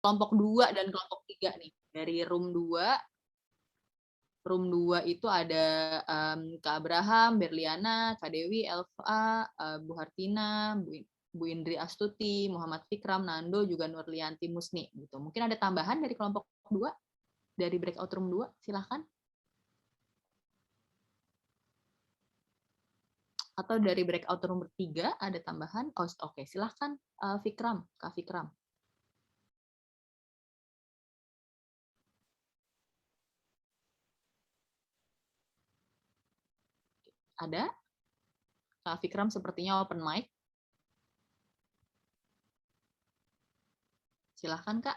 kelompok 2 dan kelompok 3 nih. Dari room 2 itu ada Kak Abraham, Berliana, Kak Dewi, Elva, Bu Hartina, Bu Indri Astuti, Muhammad Fikram, Nando, juga Nurlianti Musni. Gitu. Mungkin ada tambahan dari kelompok 2, dari breakout room 2, silahkan. Atau dari breakout room 3 ada tambahan. Oh, oke, silahkan Fikram, Kak Fikram. Ada? Kak Fikram sepertinya open mic. Silahkan, Kak.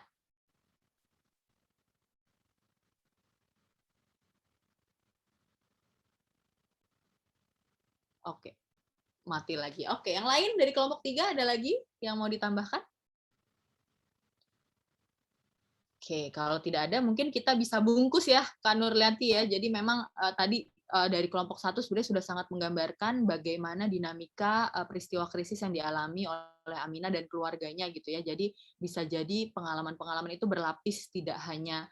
Oke, mati lagi. Oke, yang lain dari kelompok 3 ada lagi yang mau ditambahkan? Oke, kalau tidak ada mungkin kita bisa bungkus ya, Kak Nurlianti ya. Jadi memang tadi dari kelompok 1 sebenarnya sudah sangat menggambarkan bagaimana dinamika peristiwa krisis yang dialami oleh Aminah dan keluarganya gitu ya. Jadi bisa jadi pengalaman-pengalaman itu berlapis, tidak hanya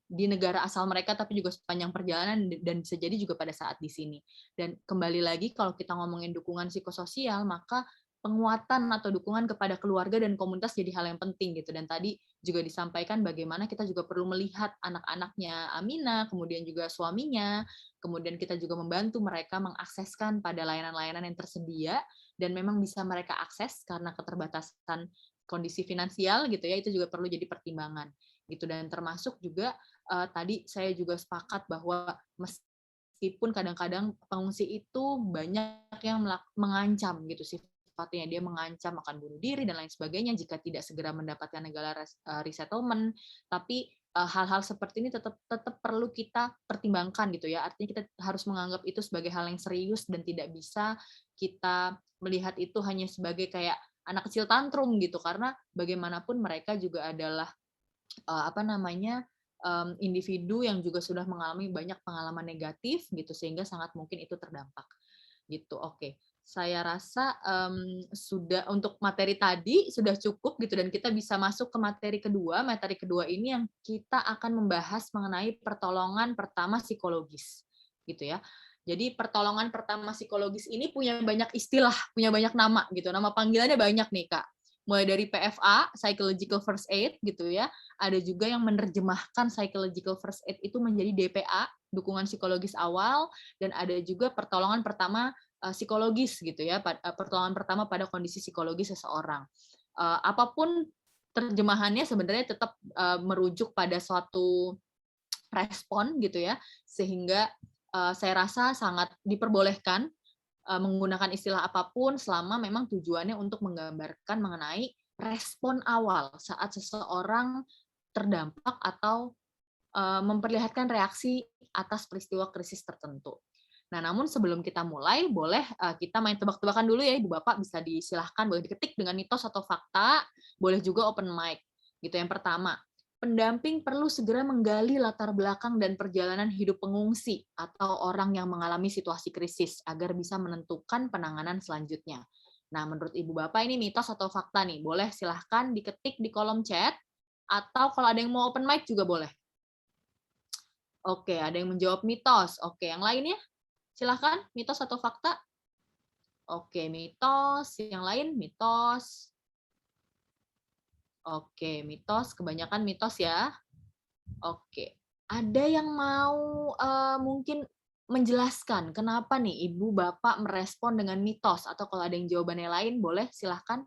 di negara asal mereka, tapi juga sepanjang perjalanan, dan bisa jadi juga pada saat di sini. Dan kembali lagi kalau kita ngomongin dukungan psikososial, maka penguatan atau dukungan kepada keluarga dan komunitas jadi hal yang penting gitu. Dan tadi juga disampaikan bagaimana kita juga perlu melihat anak-anaknya Aminah, kemudian juga suaminya, kemudian kita juga membantu mereka mengakseskan pada layanan-layanan yang tersedia dan memang bisa mereka akses karena keterbatasan kondisi finansial gitu ya, itu juga perlu jadi pertimbangan gitu. Dan termasuk juga tadi saya juga sepakat bahwa meskipun kadang-kadang pengungsi itu banyak yang mengancam gitu sih, sifatnya dia mengancam akan bunuh diri dan lain sebagainya jika tidak segera mendapatkan negara resettlement, tapi hal-hal seperti ini tetap perlu kita pertimbangkan gitu ya. Artinya kita harus menganggap itu sebagai hal yang serius dan tidak bisa kita melihat itu hanya sebagai kayak anak kecil tantrum gitu, karena bagaimanapun mereka juga adalah individu yang juga sudah mengalami banyak pengalaman negatif gitu, sehingga sangat mungkin itu terdampak gitu. Oke, saya rasa sudah untuk materi tadi sudah cukup gitu, dan kita bisa masuk ke materi kedua. Materi kedua ini yang kita akan membahas mengenai pertolongan pertama psikologis gitu ya. Jadi pertolongan pertama psikologis ini punya banyak istilah, punya banyak nama gitu. Nama panggilannya banyak nih, Kak. Mulai dari PFA, Psychological First Aid gitu ya. Ada juga yang menerjemahkan Psychological First Aid itu menjadi DPA, dukungan psikologis awal, dan ada juga pertolongan pertama psikologis gitu ya, pertolongan pertama pada kondisi psikologis seseorang. Apapun terjemahannya sebenarnya tetap merujuk pada suatu respon gitu ya, sehingga saya rasa sangat diperbolehkan menggunakan istilah apapun selama memang tujuannya untuk menggambarkan mengenai respon awal saat seseorang terdampak atau memperlihatkan reaksi atas peristiwa krisis tertentu. Nah, namun sebelum kita mulai, boleh kita main tebak-tebakan dulu ya, Ibu Bapak bisa disilahkan, boleh diketik dengan mitos atau fakta, boleh juga open mic. Gitu. Yang pertama, pendamping perlu segera menggali latar belakang dan perjalanan hidup pengungsi atau orang yang mengalami situasi krisis agar bisa menentukan penanganan selanjutnya. Nah, menurut Ibu Bapak ini mitos atau fakta nih? Boleh silahkan diketik di kolom chat, atau kalau ada yang mau open mic juga boleh. Oke, ada yang menjawab mitos. Oke, yang lainnya? Silahkan, mitos atau fakta? Oke, mitos. Yang lain, mitos. Oke, mitos. Kebanyakan mitos ya. Oke. Ada yang mau mungkin menjelaskan kenapa nih Ibu Bapak merespon dengan mitos? Atau kalau ada yang jawabannya lain, boleh silahkan.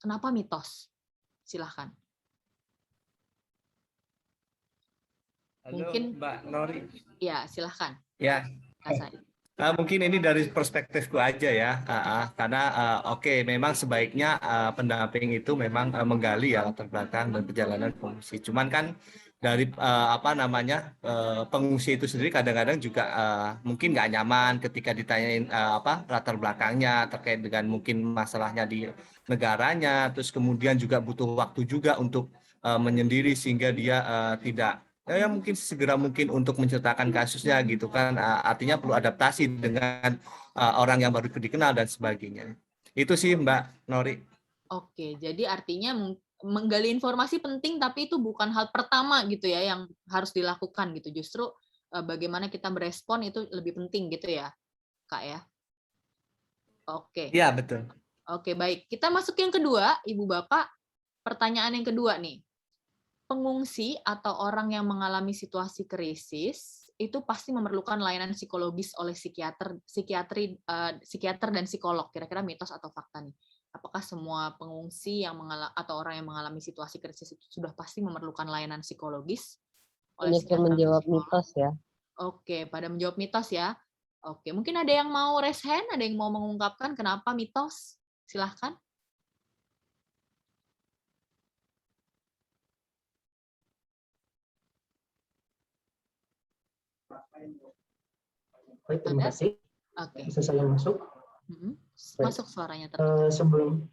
Kenapa mitos? Silahkan. Halo, Mungkin Mbak Nori. ya, silahkan. Ya, mungkin ini dari perspektifku aja ya, karena oke, memang sebaiknya pendamping itu memang menggali ya latar belakang dan perjalanan pengungsi. Cuman kan dari pengungsi itu sendiri kadang-kadang juga mungkin nggak nyaman ketika ditanyain latar belakangnya terkait dengan mungkin masalahnya di negaranya, terus kemudian juga butuh waktu juga untuk menyendiri sehingga dia tidak ya mungkin segera mungkin untuk menceritakan kasusnya gitu kan, artinya perlu adaptasi dengan orang yang baru dikenal dan sebagainya. Itu sih Mbak Nori. Oke, jadi artinya menggali informasi penting, tapi itu bukan hal pertama gitu ya yang harus dilakukan gitu. Justru bagaimana kita merespon itu lebih penting gitu ya, Kak ya. Oke. Iya, betul. Oke, baik. Kita masuk yang kedua, Ibu Bapak. Pertanyaan yang kedua nih. Pengungsi atau orang yang mengalami situasi krisis itu pasti memerlukan layanan psikologis oleh psikiater dan psikolog. Kira-kira mitos atau fakta nih? Apakah semua pengungsi atau orang yang mengalami situasi krisis itu sudah pasti memerlukan layanan psikologis oleh Banyak yang psikiater atau menjawab psikolog? mitos ya. Oke, pada menjawab mitos ya. Oke, mungkin ada yang mau raise hand, ada yang mau mengungkapkan kenapa mitos? Silahkan. Baik, terima kasih. Oke. Bisa saya masuk? Masuk suaranya sebelum.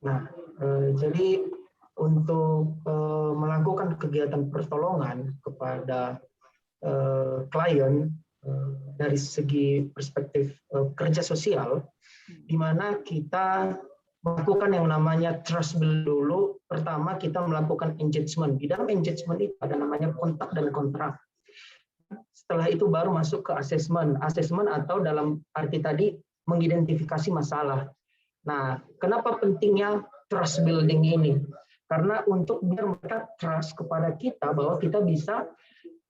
Nah, jadi untuk melakukan kegiatan pertolongan kepada klien dari segi perspektif kerja sosial, di mana kita melakukan yang namanya trust build dulu. Pertama kita melakukan engagement. Di dalam engagement itu ada namanya kontak dan kontrak. Setelah itu baru masuk ke assessment. Assessment atau dalam arti tadi mengidentifikasi masalah. Nah, kenapa pentingnya trust building ini? Karena untuk biar mereka trust kepada kita bahwa kita bisa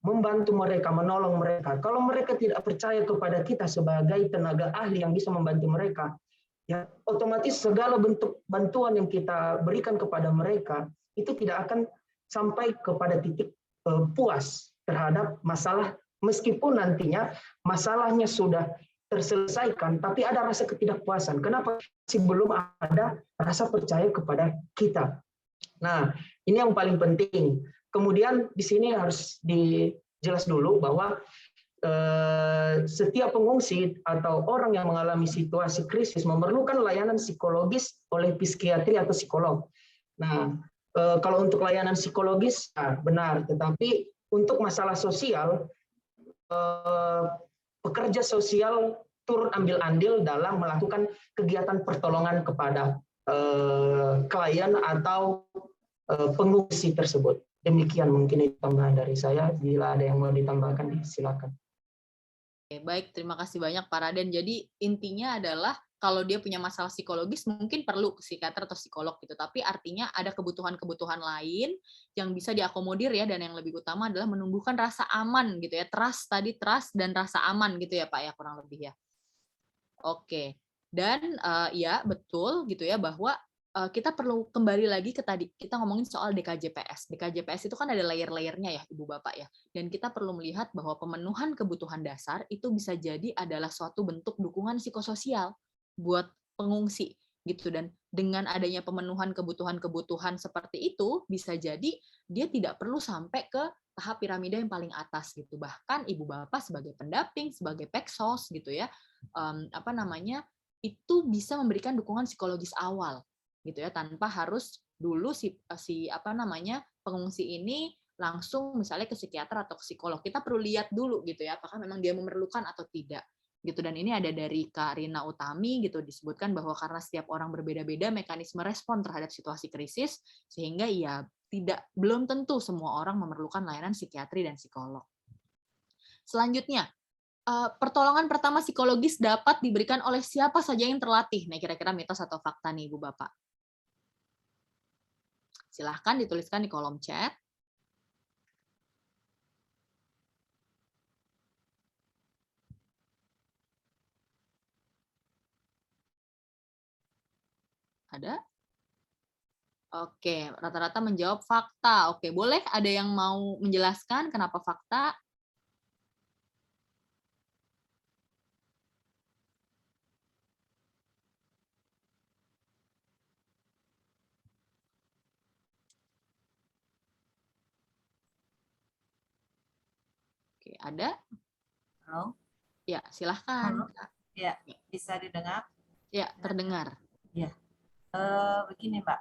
membantu mereka, menolong mereka. Kalau mereka tidak percaya kepada kita sebagai tenaga ahli yang bisa membantu mereka, ya otomatis segala bentuk bantuan yang kita berikan kepada mereka itu tidak akan sampai kepada titik puas terhadap masalah, meskipun nantinya masalahnya sudah terselesaikan, tapi ada rasa ketidakpuasan. Kenapa? Masih belum ada rasa percaya kepada kita. Nah, ini yang paling penting. Kemudian di sini harus dijelas dulu bahwa setiap pengungsi atau orang yang mengalami situasi krisis memerlukan layanan psikologis oleh psikiatri atau psikolog. Nah, kalau untuk layanan psikologis benar, tetapi untuk masalah sosial pekerja sosial turut ambil andil dalam melakukan kegiatan pertolongan kepada klien atau pengungsi tersebut. Demikian mungkin itu tambahan dari saya. Bila ada yang mau ditambahkan, silakan. Oke, baik, terima kasih banyak Pak Raden. Jadi intinya adalah kalau dia punya masalah psikologis mungkin perlu psikiater atau psikolog gitu. Tapi artinya ada kebutuhan-kebutuhan lain yang bisa diakomodir ya, dan yang lebih utama adalah menumbuhkan rasa aman gitu ya. Trust dan rasa aman gitu ya Pak ya, kurang lebih ya. Oke. Dan ya betul gitu ya bahwa kita perlu kembali lagi ke tadi kita ngomongin soal DKJPS. DKJPS itu kan ada layer-layernya ya Ibu Bapak ya. Dan kita perlu melihat bahwa pemenuhan kebutuhan dasar itu bisa jadi adalah suatu bentuk dukungan psikososial buat pengungsi gitu. Dan dengan adanya pemenuhan kebutuhan-kebutuhan seperti itu bisa jadi dia tidak perlu sampai ke tahap piramida yang paling atas gitu. Bahkan Ibu Bapak sebagai pendamping, sebagai peksos gitu ya, itu bisa memberikan dukungan psikologis awal gitu ya, tanpa harus dulu pengungsi ini langsung misalnya ke psikiater atau psikolog. Kita perlu lihat dulu gitu ya, apakah memang dia memerlukan atau tidak gitu. Dan ini ada dari Kak Rina Utami gitu, disebutkan bahwa karena setiap orang berbeda-beda mekanisme respon terhadap situasi krisis, sehingga ya belum tentu semua orang memerlukan layanan psikiatri dan psikolog. Selanjutnya, pertolongan pertama psikologis dapat diberikan oleh siapa saja yang terlatih. Nah, kira-kira mitos atau fakta nih, Ibu Bapak? Silahkan dituliskan di kolom chat. Ada? Oke, rata-rata menjawab fakta. Oke, boleh ada yang mau menjelaskan kenapa fakta? Oke, ada? Halo? Ya, silahkan. Halo? Ya, bisa didengar? Ya, terdengar. Ya, begini Mbak,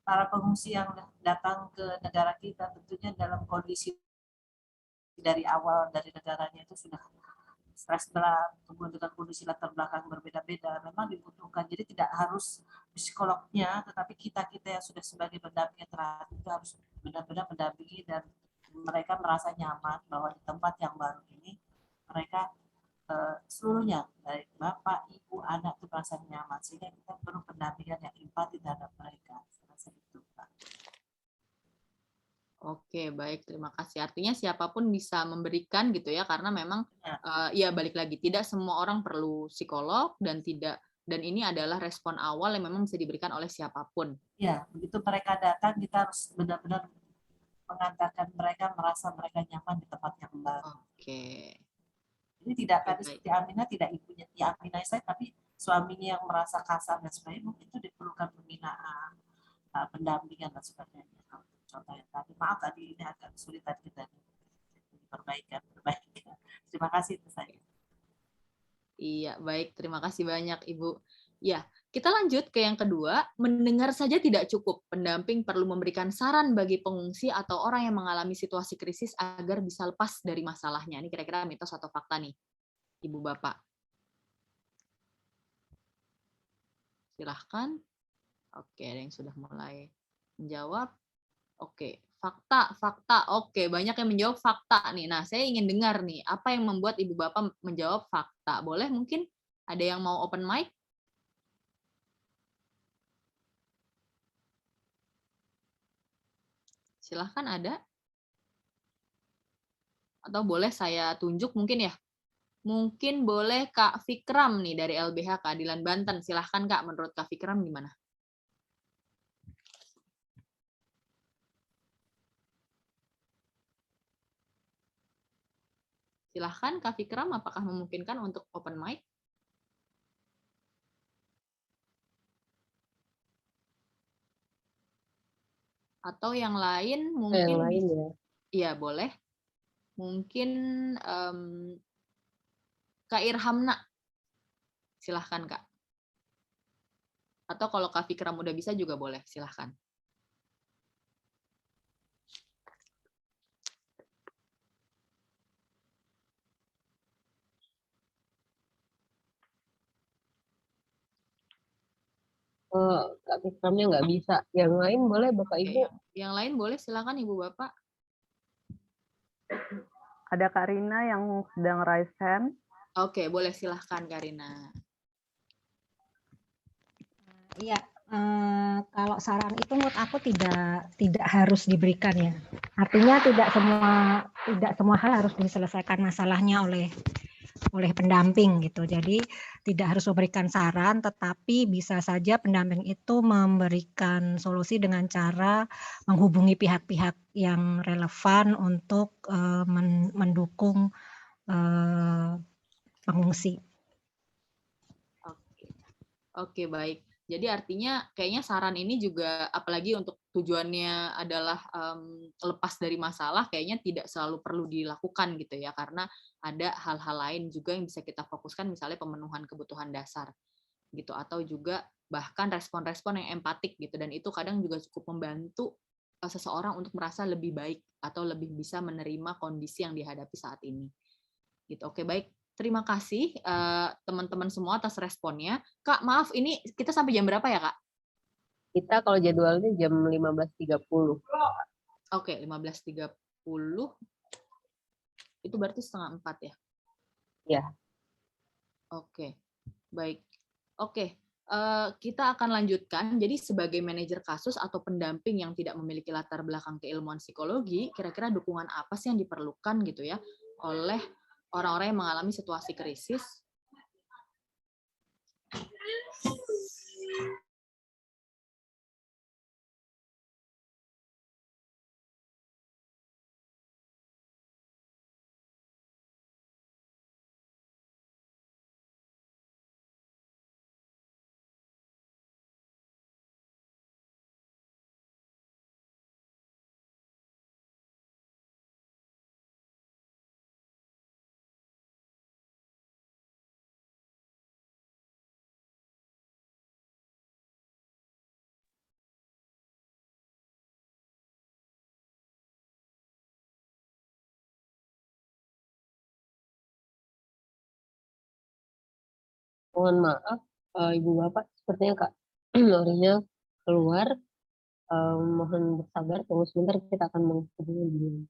para pengungsi yang datang ke negara kita tentunya dalam kondisi dari awal dari negaranya itu stres berat, kemudian dengan kondisi latar belakang berbeda-beda, memang dibutuhkan. Jadi tidak harus psikolognya, tetapi kita-kita yang sudah sebagai pendamping terapi itu harus benar-benar mendampingi dan mereka merasa nyaman bahwa di tempat yang baru ini mereka seluruhnya, baik bapak, ibu, anak itu merasa nyaman, sehingga kita perlu pendampingan yang empati terhadap mereka. Saya itu, Pak. Oke, baik, terima kasih. Artinya siapapun bisa memberikan gitu ya, karena memang ya balik lagi, tidak semua orang perlu psikolog dan ini adalah respon awal yang memang bisa diberikan oleh siapapun. Ya, begitu mereka datang, kita harus benar-benar mengantarkan mereka merasa mereka nyaman di tempat yang baru. Oke. Jadi tidak tadi seperti Aminah, tidak ibunya ya Aminah saya, tapi suaminya yang merasa kasar dan sebagainya, mungkin itu diperlukan pembinaan, pendampingan dan sebagainya. Contoh yang tadi, maaf tadi ini agak sulit tadi kita perbaikan. Terima kasih itu saya. Iya, baik. Terima kasih banyak, Ibu. Ya, kita lanjut ke yang kedua. Mendengar saja tidak cukup. Pendamping perlu memberikan saran bagi pengungsi atau orang yang mengalami situasi krisis agar bisa lepas dari masalahnya. Ini kira-kira mitos atau fakta nih, Ibu Bapak. Silahkan. Oke, ada yang sudah mulai menjawab. Oke, fakta. Oke, banyak yang menjawab fakta nih. Nah, saya ingin dengar nih, apa yang membuat Ibu Bapak menjawab fakta? Boleh mungkin ada yang mau open mic? Silahkan ada. Atau boleh saya tunjuk mungkin ya? Mungkin boleh Kak Fikram nih dari LBH Keadilan Banten. Silahkan Kak, menurut Kak Fikram gimana? Silahkan Kak Fikram, apakah memungkinkan untuk open mic? Atau yang lain mungkin yang lain ya. Iya, boleh. Mungkin Kak Irhamna. Silahkan Kak. Atau kalau Kak Fikram udah bisa juga boleh, silahkan. Kak Fikramnya nggak bisa. Yang lain boleh Bapak Oke, Ibu. yang lain boleh, silakan Ibu Bapak. Ada Kak Rina yang sedang raise hand. Oke, boleh silahkan Karina. Iya, kalau saran itu menurut aku tidak harus diberikan ya. Artinya tidak semua hal harus diselesaikan masalahnya oleh pendamping gitu. Jadi tidak harus memberikan saran, tetapi bisa saja pendamping itu memberikan solusi dengan cara menghubungi pihak-pihak yang relevan untuk mendukung pengungsi. Oke, baik. Jadi artinya kayaknya saran ini juga apalagi untuk tujuannya adalah lepas dari masalah, kayaknya tidak selalu perlu dilakukan gitu ya, karena ada hal-hal lain juga yang bisa kita fokuskan, misalnya pemenuhan kebutuhan dasar gitu, atau juga bahkan respon-respon yang empatik gitu, dan itu kadang juga cukup membantu seseorang untuk merasa lebih baik atau lebih bisa menerima kondisi yang dihadapi saat ini. Gitu. Oke, baik. Terima kasih teman-teman semua atas responnya. Kak, maaf ini kita sampai jam berapa ya, Kak? Kita kalau jadwalnya jam 15.30. Oke, 15.30. Itu berarti 3:30 ya? Ya. Oke, baik. Oke, kita akan lanjutkan. Jadi sebagai manajer kasus atau pendamping yang tidak memiliki latar belakang keilmuan psikologi, kira-kira dukungan apa sih yang diperlukan gitu ya oleh orang-orang yang mengalami situasi krisis? Mohon maaf, Ibu Bapak, sepertinya Kak Norinya keluar. Mohon bersabar, tunggu sebentar, kita akan menghubungi beliau.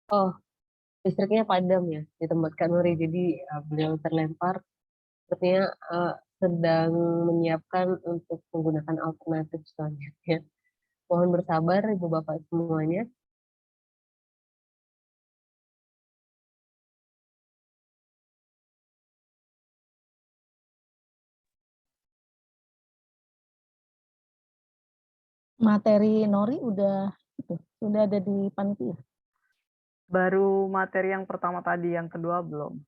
Oh, listriknya padam ya di tempat Kak Nori, jadi beliau terlempar. Sepertinya sedang menyiapkan untuk menggunakan alternatif selanjutnya. Mohon bersabar Ibu Bapak semuanya. Materi Nori sudah ada di panitia. Baru materi yang pertama tadi, yang kedua belum.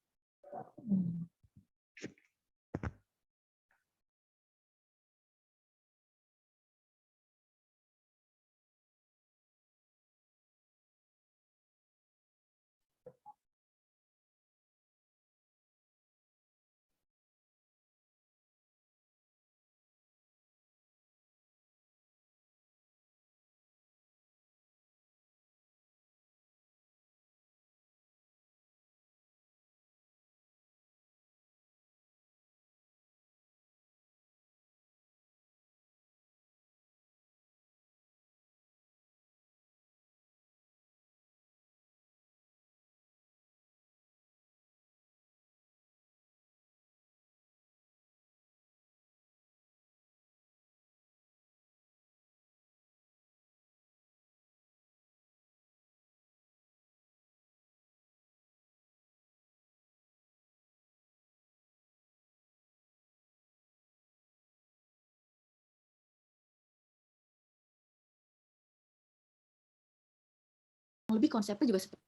Lebih konsepnya juga seperti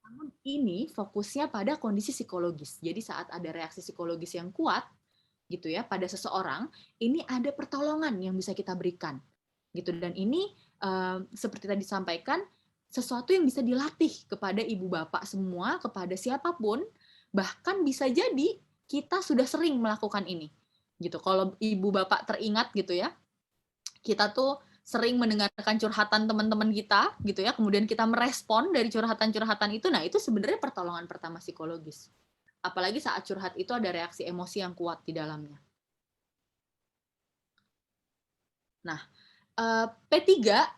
namun ini fokusnya pada kondisi psikologis. Jadi saat ada reaksi psikologis yang kuat gitu ya pada seseorang, ini ada pertolongan yang bisa kita berikan. Gitu, dan ini seperti tadi disampaikan, sesuatu yang bisa dilatih kepada ibu bapak semua, kepada siapapun, bahkan bisa jadi kita sudah sering melakukan ini. Gitu. Kalau ibu bapak teringat gitu ya, kita tuh sering mendengarkan curhatan teman-teman kita gitu ya, kemudian kita merespon dari curhatan-curhatan itu, nah itu sebenarnya pertolongan pertama psikologis. Apalagi saat curhat itu ada reaksi emosi yang kuat di dalamnya. Nah, P3,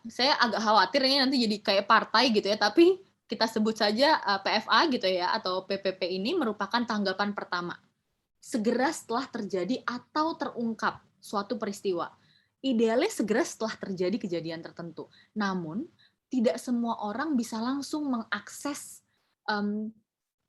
saya agak khawatir ini nanti jadi kayak partai gitu ya, tapi kita sebut saja PFA gitu ya, atau PPP ini merupakan tanggapan pertama. Segera setelah terjadi atau terungkap suatu peristiwa. Idealnya segera setelah terjadi kejadian tertentu. Namun, tidak semua orang bisa langsung mengakses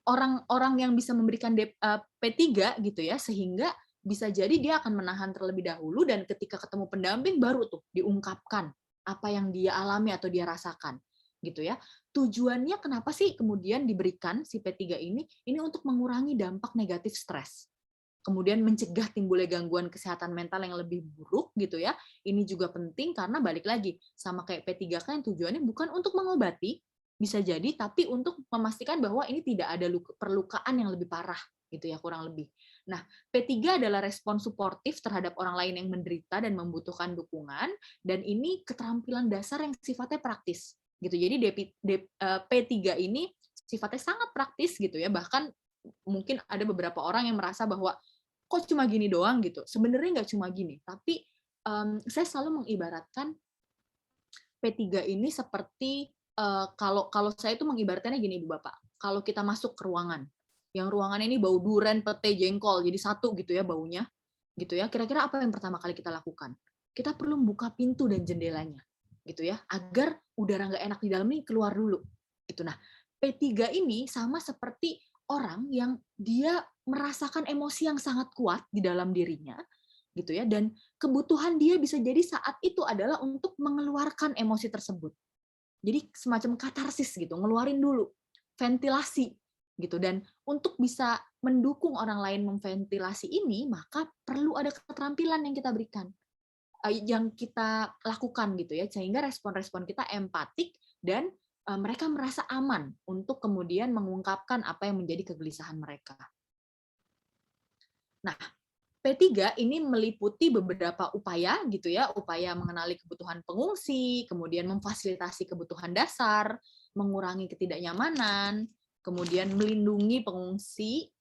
orang-orang yang bisa memberikan P3 gitu ya, sehingga bisa jadi dia akan menahan terlebih dahulu dan ketika ketemu pendamping baru tuh diungkapkan apa yang dia alami atau dia rasakan gitu ya. Tujuannya kenapa sih kemudian diberikan si P3 ini? Ini untuk mengurangi dampak negatif stres. Kemudian mencegah timbulnya gangguan kesehatan mental yang lebih buruk gitu ya. Ini juga penting karena balik lagi sama kayak P3K yang tujuannya bukan untuk mengobati, bisa jadi, tapi untuk memastikan bahwa ini tidak ada perlukaan yang lebih parah gitu ya, kurang lebih. Nah, P3 adalah respon suportif terhadap orang lain yang menderita dan membutuhkan dukungan, dan ini keterampilan dasar yang sifatnya praktis gitu. Jadi P3 ini sifatnya sangat praktis gitu ya, bahkan mungkin ada beberapa orang yang merasa bahwa kok cuma gini doang gitu. Sebenarnya nggak cuma gini, tapi saya selalu mengibaratkan P3 ini seperti kalau saya itu mengibaratkannya gini Ibu Bapak, kalau kita masuk ke ruangan, yang ruangan ini bau duren, pete, jengkol, jadi satu gitu ya baunya, gitu ya. Kira-kira apa yang pertama kali kita lakukan? Kita perlu membuka pintu dan jendelanya, gitu ya, agar udara nggak enak di dalam ini keluar dulu. Gitu. Nah, P3 ini sama seperti orang yang dia merasakan emosi yang sangat kuat di dalam dirinya, gitu ya, dan kebutuhan dia bisa jadi saat itu adalah untuk mengeluarkan emosi tersebut. Jadi semacam katarsis gitu, ngeluarin dulu, ventilasi gitu. Dan untuk bisa mendukung orang lain memventilasi ini, maka perlu ada keterampilan yang kita berikan, yang kita lakukan gitu ya, sehingga respon-respon kita empatik dan mereka merasa aman untuk kemudian mengungkapkan apa yang menjadi kegelisahan mereka. Nah, P3 ini meliputi beberapa upaya gitu ya, upaya mengenali kebutuhan pengungsi, kemudian memfasilitasi kebutuhan dasar, mengurangi ketidaknyamanan, kemudian melindungi pengungsi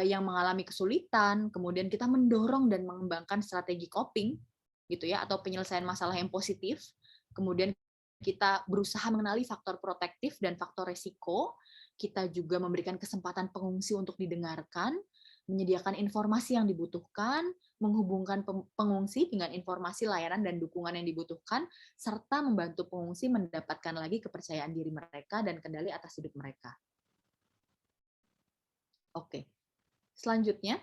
yang mengalami kesulitan, kemudian kita mendorong dan mengembangkan strategi coping gitu ya, atau penyelesaian masalah yang positif, kemudian kita berusaha mengenali faktor protektif dan faktor resiko, kita juga memberikan kesempatan pengungsi untuk didengarkan, menyediakan informasi yang dibutuhkan, menghubungkan pengungsi dengan informasi layanan dan dukungan yang dibutuhkan, serta membantu pengungsi mendapatkan lagi kepercayaan diri mereka dan kendali atas hidup mereka. Oke. Selanjutnya,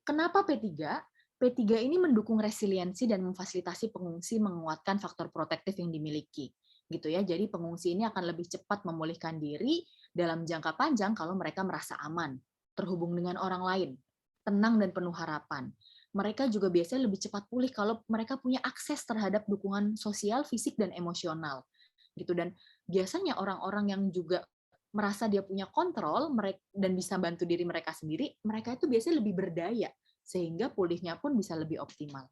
kenapa P3? P3 ini mendukung resiliensi dan memfasilitasi pengungsi menguatkan faktor protektif yang dimiliki. Gitu ya. Jadi pengungsi ini akan lebih cepat memulihkan diri dalam jangka panjang kalau mereka merasa aman, terhubung dengan orang lain, tenang dan penuh harapan. Mereka juga biasanya lebih cepat pulih kalau mereka punya akses terhadap dukungan sosial, fisik, dan emosional. Gitu. Dan biasanya orang-orang yang juga merasa dia punya kontrol dan bisa bantu diri mereka sendiri, mereka itu biasanya lebih berdaya, sehingga pulihnya pun bisa lebih optimal.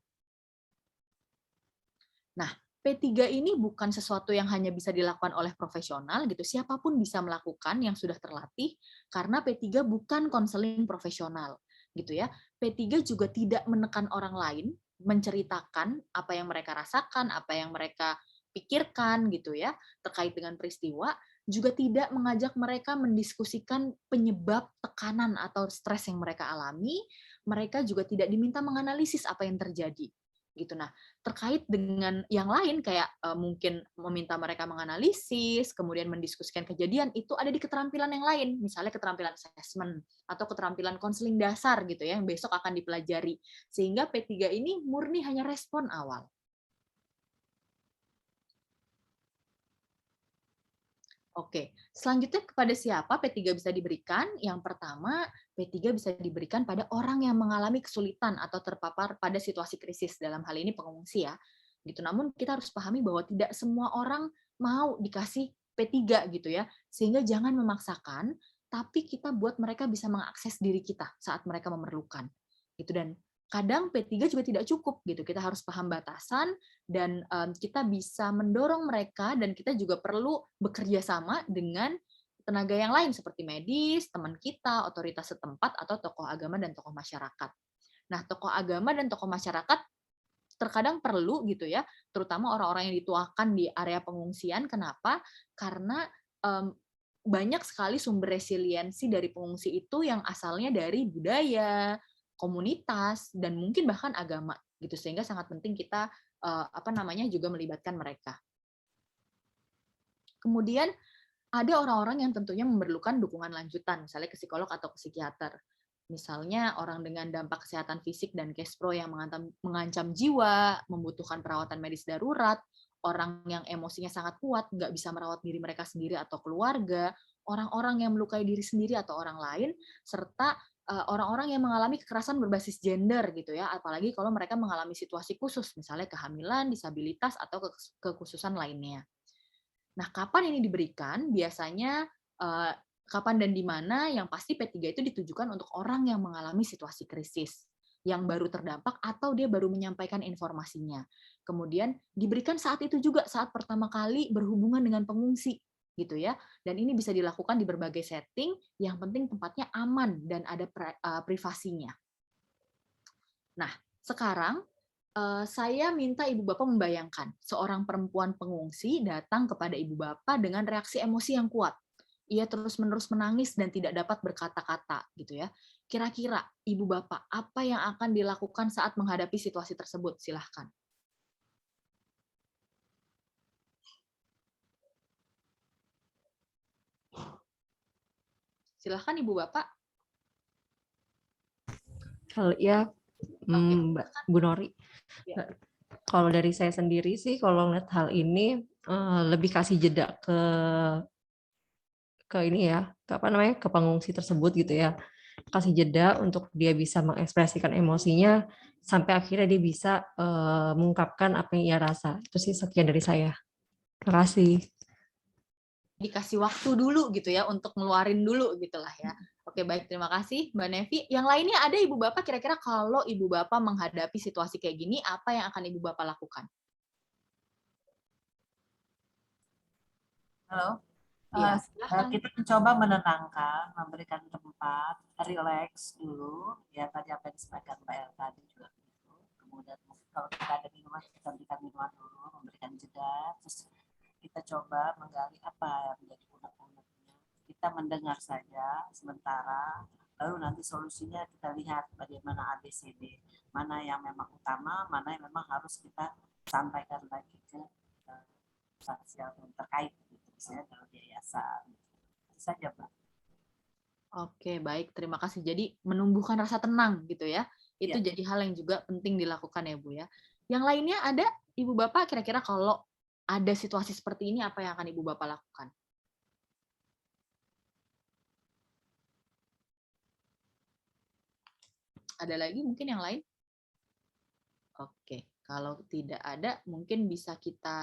Nah, P3 ini bukan sesuatu yang hanya bisa dilakukan oleh profesional, gitu. Siapapun bisa melakukan yang sudah terlatih, karena P3 bukan konseling profesional, gitu ya. P3 juga tidak menekan orang lain, menceritakan apa yang mereka rasakan, apa yang mereka pikirkan, gitu ya, terkait dengan peristiwa, juga tidak mengajak mereka mendiskusikan penyebab tekanan atau stres yang mereka alami. Mereka juga tidak diminta menganalisis apa yang terjadi. Gitu. Nah, terkait dengan yang lain kayak mungkin meminta mereka menganalisis, kemudian mendiskusikan kejadian, itu ada di keterampilan yang lain, misalnya keterampilan assessment atau keterampilan konseling dasar gitu ya, yang besok akan dipelajari. Sehingga P3 ini murni hanya respon awal. Oke, selanjutnya kepada siapa P3 bisa diberikan? Yang pertama, P3 bisa diberikan pada orang yang mengalami kesulitan atau terpapar pada situasi krisis, dalam hal ini pengungsi ya. Gitu. Namun kita harus pahami bahwa tidak semua orang mau dikasih P3 gitu ya. Sehingga jangan memaksakan, tapi kita buat mereka bisa mengakses diri kita saat mereka memerlukan. Gitu. Dan kadang P3 juga tidak cukup gitu. Kita harus paham batasan dan kita bisa mendorong mereka, dan kita juga perlu bekerja sama dengan tenaga yang lain seperti medis, teman kita, otoritas setempat, atau tokoh agama dan tokoh masyarakat. Nah, tokoh agama dan tokoh masyarakat terkadang perlu gitu ya, terutama orang-orang yang dituakan di area pengungsian. Kenapa? Karena banyak sekali sumber resiliensi dari pengungsi itu yang asalnya dari budaya, komunitas, dan mungkin bahkan agama gitu, sehingga sangat penting kita juga melibatkan mereka. Kemudian ada orang-orang yang tentunya memerlukan dukungan lanjutan, misalnya ke psikolog atau ke psikiater. Misalnya orang dengan dampak kesehatan fisik dan cash flow yang mengancam jiwa, membutuhkan perawatan medis darurat, orang yang emosinya sangat kuat, nggak bisa merawat diri mereka sendiri atau keluarga, orang-orang yang melukai diri sendiri atau orang lain, serta orang-orang yang mengalami kekerasan berbasis gender gitu ya, apalagi kalau mereka mengalami situasi khusus, misalnya kehamilan, disabilitas, atau kekhususan lainnya. Nah, kapan ini diberikan? Biasanya kapan dan di mana? Yang pasti P3 itu ditujukan untuk orang yang mengalami situasi krisis, yang baru terdampak atau dia baru menyampaikan informasinya. Kemudian diberikan saat itu juga, saat pertama kali berhubungan dengan pengungsi gitu ya. Dan ini bisa dilakukan di berbagai setting, yang penting tempatnya aman dan ada privasinya. Nah, sekarang saya minta Ibu Bapak membayangkan seorang perempuan pengungsi datang kepada Ibu Bapak dengan reaksi emosi yang kuat. Ia terus-menerus menangis dan tidak dapat berkata-kata gitu ya. Kira-kira Ibu Bapak apa yang akan dilakukan saat menghadapi situasi tersebut? Silahkan. Silahkan Ibu Bapak. Kalau ya, Mbak Bu Nori, ya. Kalau dari saya sendiri sih, kalau ngeliat hal ini lebih kasih jeda ke ini ya, ke pengungsi tersebut gitu ya, kasih jeda untuk dia bisa mengekspresikan emosinya sampai akhirnya dia bisa mengungkapkan apa yang ia rasa. Itu sih sekian dari saya. Terima kasih. Dikasih waktu dulu gitu ya untuk ngeluarin dulu gitulah ya. Oke, baik, terima kasih Mbak Nevi. Yang lainnya ada Ibu Bapak, kira-kira kalau Ibu Bapak menghadapi situasi kayak gini, apa yang akan Ibu Bapak lakukan? Halo. Iya, silahkan. Kita mencoba menenangkan, memberikan tempat, relax dulu. Ya tadi apa yang disampaikan Mbak El tadi juga begitu. Kemudian kalau kita ada minuman, kita berikan minuman dulu, memberikan jeda. Terus kita coba menggali apa yang menjadi unek-uneknya. Kita mendengar saja sementara, lalu nanti solusinya kita lihat bagaimana ABCD. Mana yang memang utama, mana yang memang harus kita sampaikan lagi ke instansi yang terkait. Misalnya kalau yayasan. Itu saja, Mbak. Oke, baik. Terima kasih. Jadi menumbuhkan rasa tenang gitu ya. Itu jadi hal yang juga penting dilakukan ya, Bu ya. Yang lainnya ada, Ibu Bapak kira-kira kalau ada situasi seperti ini apa yang akan Ibu Bapak lakukan? Ada lagi mungkin yang lain? Oke, kalau tidak ada mungkin bisa kita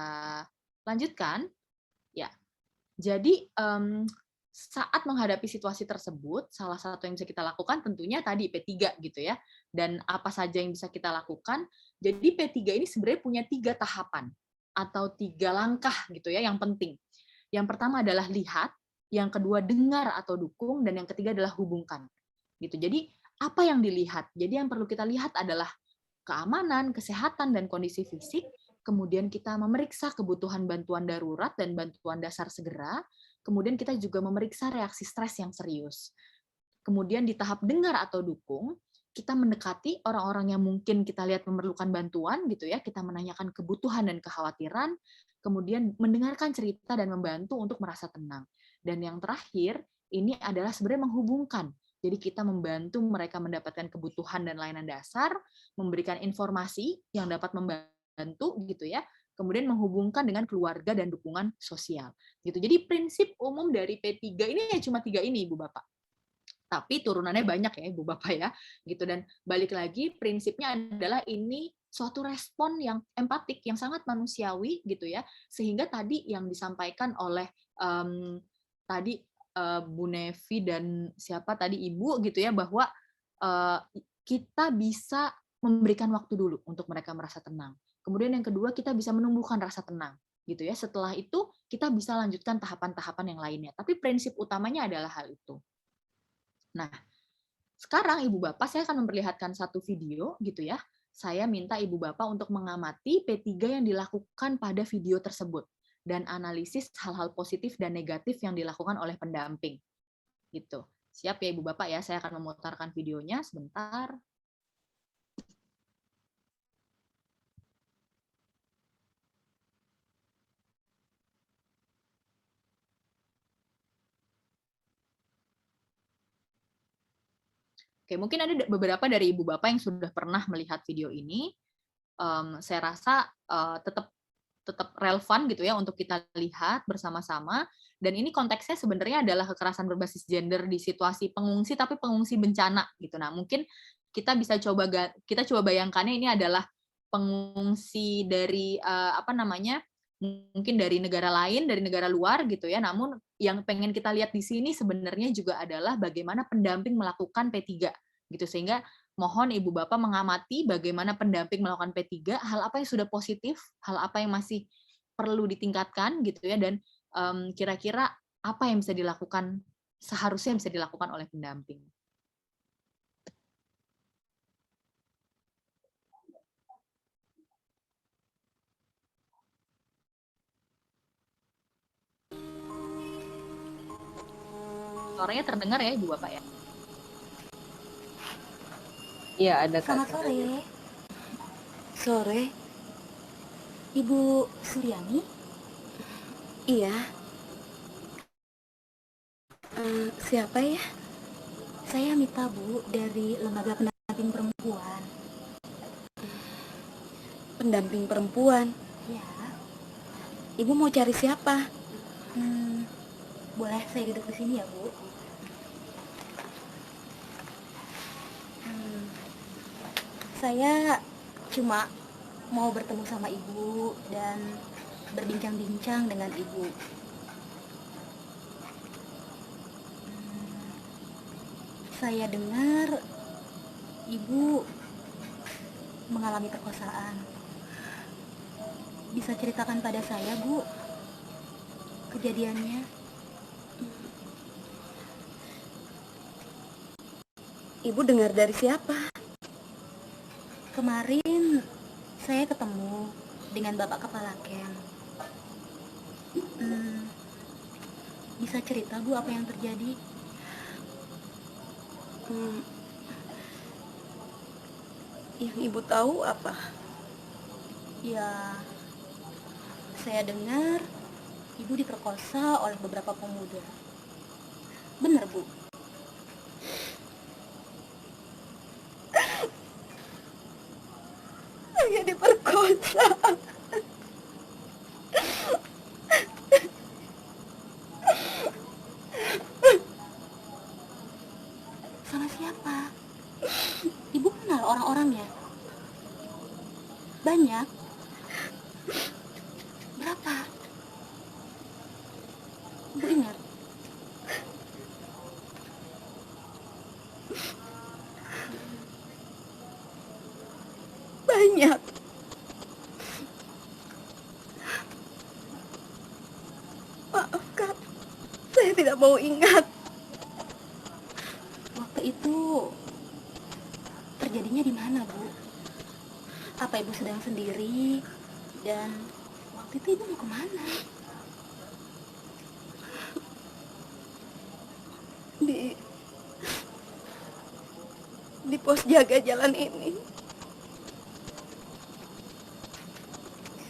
lanjutkan. Ya. Jadi saat menghadapi situasi tersebut, salah satu yang bisa kita lakukan tentunya tadi P3 gitu ya. Dan apa saja yang bisa kita lakukan. Jadi P3 ini sebenarnya punya 3 tahapan atau 3 langkah gitu ya yang penting. Yang pertama adalah lihat, yang kedua dengar atau dukung, dan yang ketiga adalah hubungkan. Gitu. Jadi apa yang dilihat? Jadi yang perlu kita lihat adalah keamanan, kesehatan, dan kondisi fisik. Kemudian kita memeriksa kebutuhan bantuan darurat dan bantuan dasar segera. Kemudian kita juga memeriksa reaksi stres yang serius. Kemudian di tahap dengar atau dukung, kita mendekati orang-orang yang mungkin kita lihat memerlukan bantuan gitu ya. Kita menanyakan kebutuhan dan kekhawatiran, kemudian mendengarkan cerita dan membantu untuk merasa tenang. Dan yang terakhir, ini adalah sebenarnya menghubungkan. Jadi kita membantu mereka mendapatkan kebutuhan dan layanan dasar, memberikan informasi yang dapat membantu gitu ya, kemudian menghubungkan dengan keluarga dan dukungan sosial. Gitu. Jadi prinsip umum dari P3 ini ya cuma 3 ini, Ibu Bapak. Tapi turunannya banyak ya, Ibu Bapak ya. Gitu. Dan balik lagi prinsipnya adalah ini suatu respon yang empatik, yang sangat manusiawi gitu ya, sehingga tadi yang disampaikan oleh tadi Bu Nevi dan siapa tadi Ibu gitu ya, bahwa kita bisa memberikan waktu dulu untuk mereka merasa tenang. Kemudian yang kedua, kita bisa menumbuhkan rasa tenang gitu ya. Setelah itu kita bisa lanjutkan tahapan-tahapan yang lainnya. Tapi prinsip utamanya adalah hal itu. Nah, sekarang Ibu Bapak saya akan memperlihatkan satu video gitu ya. Saya minta Ibu Bapak untuk mengamati P3 yang dilakukan pada video tersebut dan analisis hal-hal positif dan negatif yang dilakukan oleh pendamping. Gitu. Siap ya Ibu Bapak ya, saya akan memutarkan videonya sebentar. Oke, mungkin ada beberapa dari Ibu Bapak yang sudah pernah melihat video ini. Saya rasa tetap relevan gitu ya untuk kita lihat bersama-sama. Dan ini konteksnya sebenarnya adalah kekerasan berbasis gender di situasi pengungsi, tapi pengungsi bencana gitu. Nah, mungkin kita coba bayangkannya ini adalah pengungsi dari mungkin dari negara lain, dari negara luar gitu ya. Namun yang pengen kita lihat di sini sebenarnya juga adalah bagaimana pendamping melakukan P3 gitu, sehingga mohon Ibu Bapak mengamati bagaimana pendamping melakukan P3, hal apa yang sudah positif, hal apa yang masih perlu ditingkatkan gitu ya, dan kira-kira apa yang bisa dilakukan, seharusnya bisa dilakukan oleh pendamping. Suaranya terdengar ya Ibu Bapak ya? Iya, ada Kak. Selamat sore. Sore. Ibu Suryani? Iya. Siapa ya? Saya Mita, Bu, dari Lembaga Pendamping Perempuan. Pendamping perempuan? Ya. Ibu mau cari siapa? Boleh saya duduk di sini ya, Bu? Saya cuma mau bertemu sama Ibu dan berbincang-bincang dengan Ibu. Saya dengar Ibu mengalami perkosaan. Bisa ceritakan pada saya, Bu? kejadiannya? Ibu dengar dari siapa? Kemarin saya ketemu dengan Bapak Kepala Camp. Bisa cerita Bu apa yang terjadi? Yang ibu tahu apa? Ya, saya dengar ibu diperkosa oleh beberapa pemuda. Benar Bu? Saya diperkosa. Sama siapa? Ibu kenal orang-orangnya? Banyak? Berapa? Ibu ingat? Banyak. Maaf Kak, saya tidak mau ingat. Waktu itu terjadinya di mana Bu? Apa Ibu sedang sendiri? Dan waktu itu Ibu mau kemana? Di pos jaga jalan ini.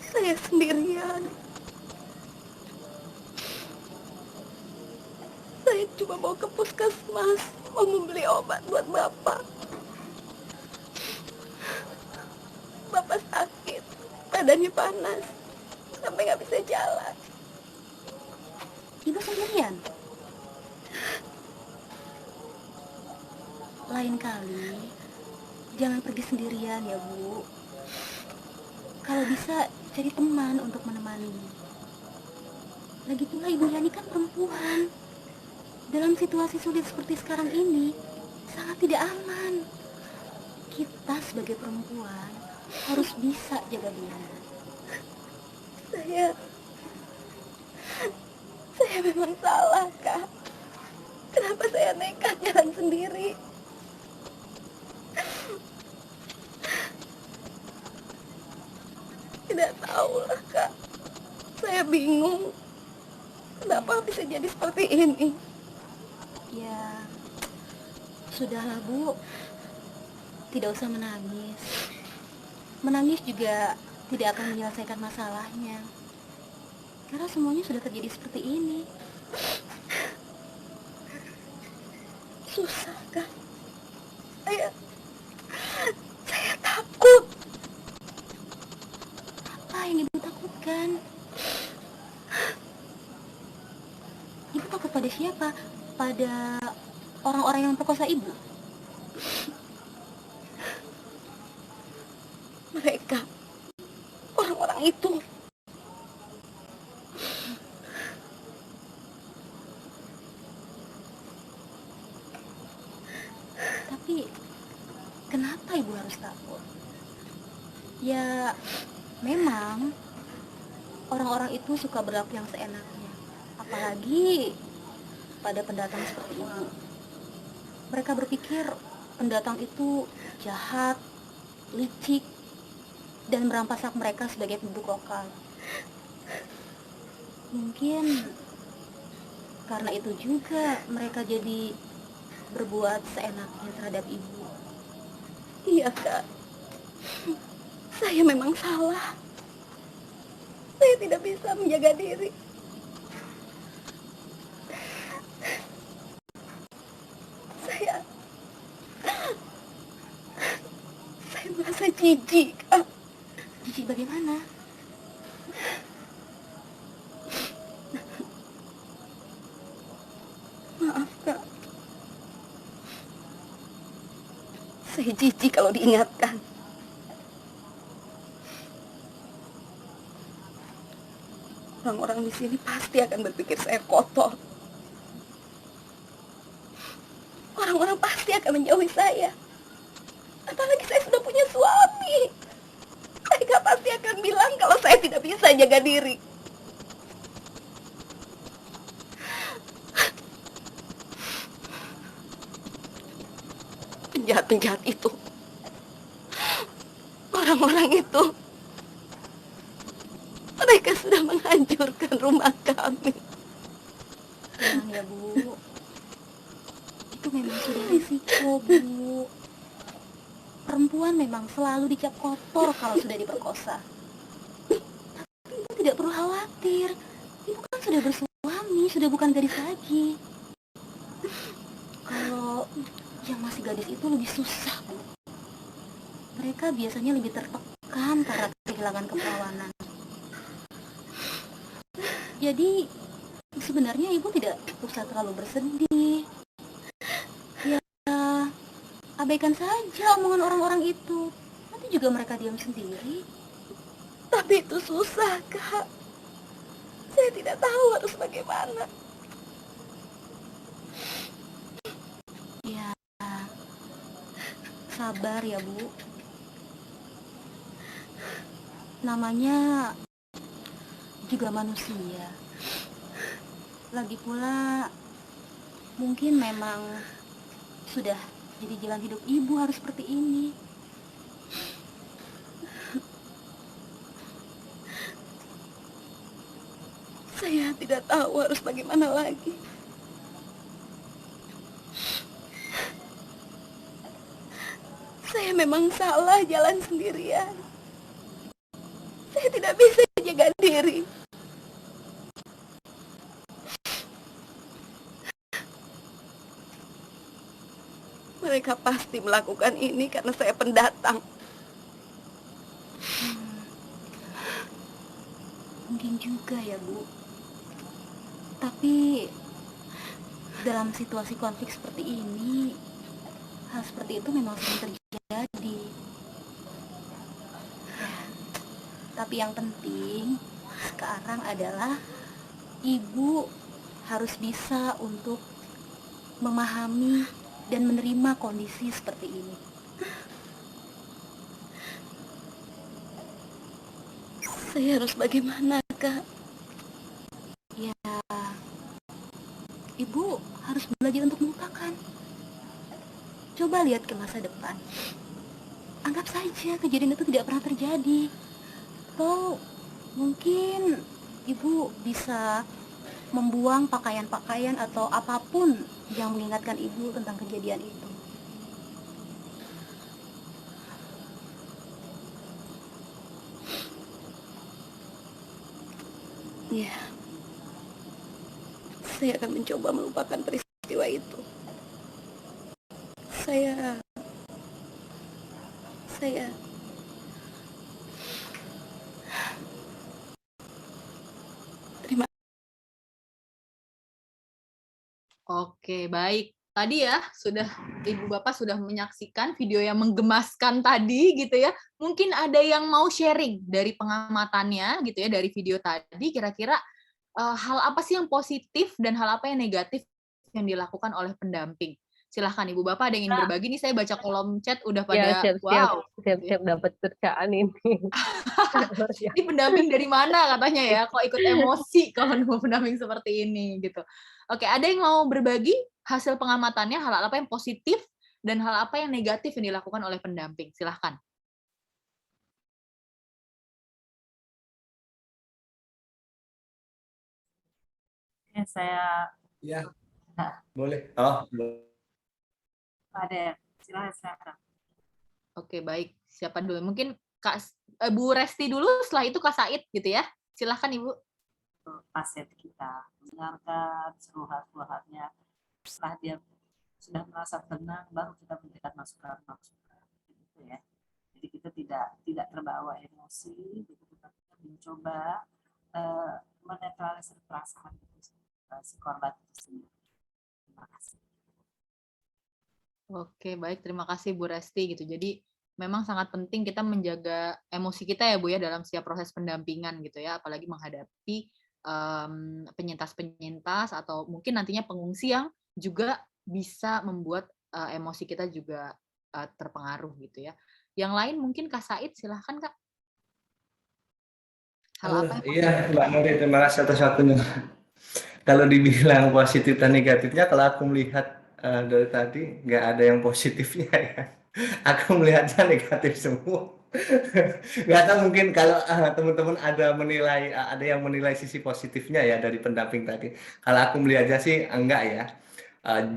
Saya sendirian. Saya cuma mau ke puskesmas, mau membeli obat buat Bapak. Bapak sakit, badannya panas, sampai nggak bisa jalan. Ibu sendirian? Lain kali, jangan pergi sendirian ya Bu. Kalau bisa, cari teman untuk menemani. Lagi pula Ibu Yani kan perempuan. Dalam situasi sulit seperti sekarang ini, sangat tidak aman. Kita sebagai perempuan harus bisa jaga diri. Saya memang salah, Kak. Kenapa saya nekat jalan sendiri? Tidak tahu lah, Kak. Saya bingung. Kenapa bisa jadi seperti ini? Ya, sudahlah Bu. Tidak usah menangis. Menangis juga tidak akan menyelesaikan masalahnya. Karena semuanya sudah terjadi seperti ini. Susah, Kak. Saya takut. Apa yang Ibu takutkan? Ibu takut pada siapa? Pada orang-orang yang memperkosa Ibu? Mereka, orang-orang itu. Tapi kenapa Ibu harus takut? Ya, memang orang-orang itu suka berlaku yang seenaknya. Apalagi pada pendatang seperti Ibu. Mereka berpikir pendatang itu jahat, licik, dan merampas hak mereka sebagai penduduk lokal. Mungkin karena itu juga mereka jadi berbuat seenaknya terhadap Ibu. Iya, Kak. Saya memang salah. Saya tidak bisa menjaga diri. Saya merasa jijik, Kak. Jijik bagaimana? Maaf, Kak. Saya jijik kalau diingatkan. Orang-orang di sini pasti akan berpikir saya kotor. Orang-orang pasti akan menjauhi saya. Apalagi saya sudah punya suami. Mereka pasti akan bilang kalau saya tidak bisa jaga diri. penjahat-penjahat itu. Orang-orang itu, mereka sudah menghancurkan rumah kami. Tenang ya, Bu. Itu memang sudah risiko, Bu. Perempuan memang selalu dicap kotor kalau sudah diperkosa. Tapi Ibu tidak perlu khawatir. Ibu kan sudah bersuami, sudah bukan gadis lagi. Kalau yang masih gadis itu lebih susah, Bu. Mereka biasanya lebih tertekan karena kehilangan keperawanan. Jadi sebenarnya Ibu tidak usah terlalu bersedih. Ya, abaikan saja omongan orang-orang itu. Nanti juga mereka diam sendiri. Tapi itu susah, Kak. Saya tidak tahu harus bagaimana. Ya, sabar ya, Bu. Namanya juga manusia. Lagi pula, mungkin memang sudah jadi jalan hidup Ibu harus seperti ini. Saya tidak tahu harus bagaimana lagi. Saya memang salah jalan sendirian. Saya tidak bisa jaga diri. Mereka pasti melakukan ini karena saya pendatang. Mungkin juga ya, Bu. Tapi dalam situasi konflik seperti ini, hal seperti itu memang sering terjadi. Tapi yang penting sekarang adalah Ibu harus bisa untuk memahami dan menerima kondisi seperti ini. Saya harus bagaimana, Kak? Ya, Ibu harus belajar untuk melupakan. Coba lihat ke masa depan. Anggap saja kejadian itu tidak pernah terjadi. Atau mungkin Ibu bisa membuang pakaian-pakaian atau apapun yang mengingatkan Ibu tentang kejadian itu. Ya, saya akan mencoba melupakan peristiwa itu. Saya terima. Oke, baik. Tadi ya, Ibu Bapak sudah menyaksikan video yang menggemaskan tadi gitu ya. Mungkin ada yang mau sharing dari pengamatannya gitu ya, dari video tadi, kira-kira hal apa sih yang positif dan hal apa yang negatif yang dilakukan oleh pendamping. Silahkan Ibu Bapak ada yang ingin berbagi nih, saya baca kolom chat udah pada wow. Siap-siap dapat cercaan ini. Ini pendamping dari mana katanya ya, kok ikut emosi kalau nemu pendamping seperti ini gitu. Oke, ada yang mau berbagi hasil pengamatannya, hal apa yang positif dan hal apa yang negatif yang dilakukan oleh pendamping? Silahkan. Ya, saya boleh. ada, silakan. Oke, baik. Siapa dulu? Mungkin Bu Resti dulu, setelah itu Kak Said gitu ya. Silahkan Ibu. Pasien kita mendengarkan seluruh-seluruhnya. Setelah dia sudah merasa tenang, baru kita memberikan masukan-masukan gitu ya. Jadi kita tidak terbawa emosi, gitu, kita mencoba menetralisir perasaan si korban itu sendiri. Terima kasih. Oke, baik. Terima kasih Bu Resti gitu. Jadi memang sangat penting kita menjaga emosi kita ya Bu ya dalam setiap proses pendampingan gitu ya, apalagi menghadapi penyintas-penyintas atau mungkin nantinya pengungsi yang juga bisa membuat emosi kita juga terpengaruh gitu ya. Yang lain mungkin Kak Said, silahkan Kak. Iya Mbak Nuri, terima kasih atas waktunya. Kalau dibilang positif dan negatifnya, kalau aku melihat dari tadi nggak ada yang positifnya ya. Aku melihatnya negatif semua. Nggak tahu mungkin kalau teman-teman ada yang menilai sisi positifnya ya dari pendamping tadi. Kalau aku melihatnya sih enggak ya.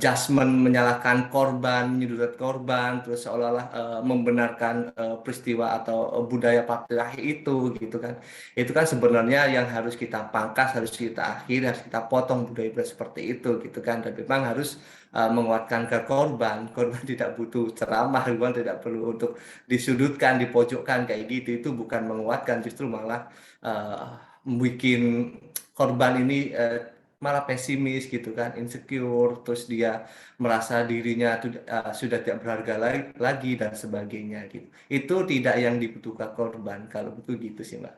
Judgment menyalahkan korban, menyudutkan korban, terus seolah-olah membenarkan peristiwa atau budaya patriarki itu, gitu kan. Itu kan sebenarnya yang harus kita pangkas, harus kita akhiri, harus kita potong budaya seperti itu, gitu kan. Dan memang harus menguatkan ke korban. Korban tidak butuh ceramah, korban tidak perlu untuk disudutkan, dipojokkan kayak gitu. Itu bukan menguatkan, justru malah bikin korban ini malah pesimis gitu kan, insecure, terus dia merasa dirinya sudah tidak berharga lagi dan sebagainya gitu. Itu tidak yang dibutuhkan korban, kalau betul gitu sih Mbak.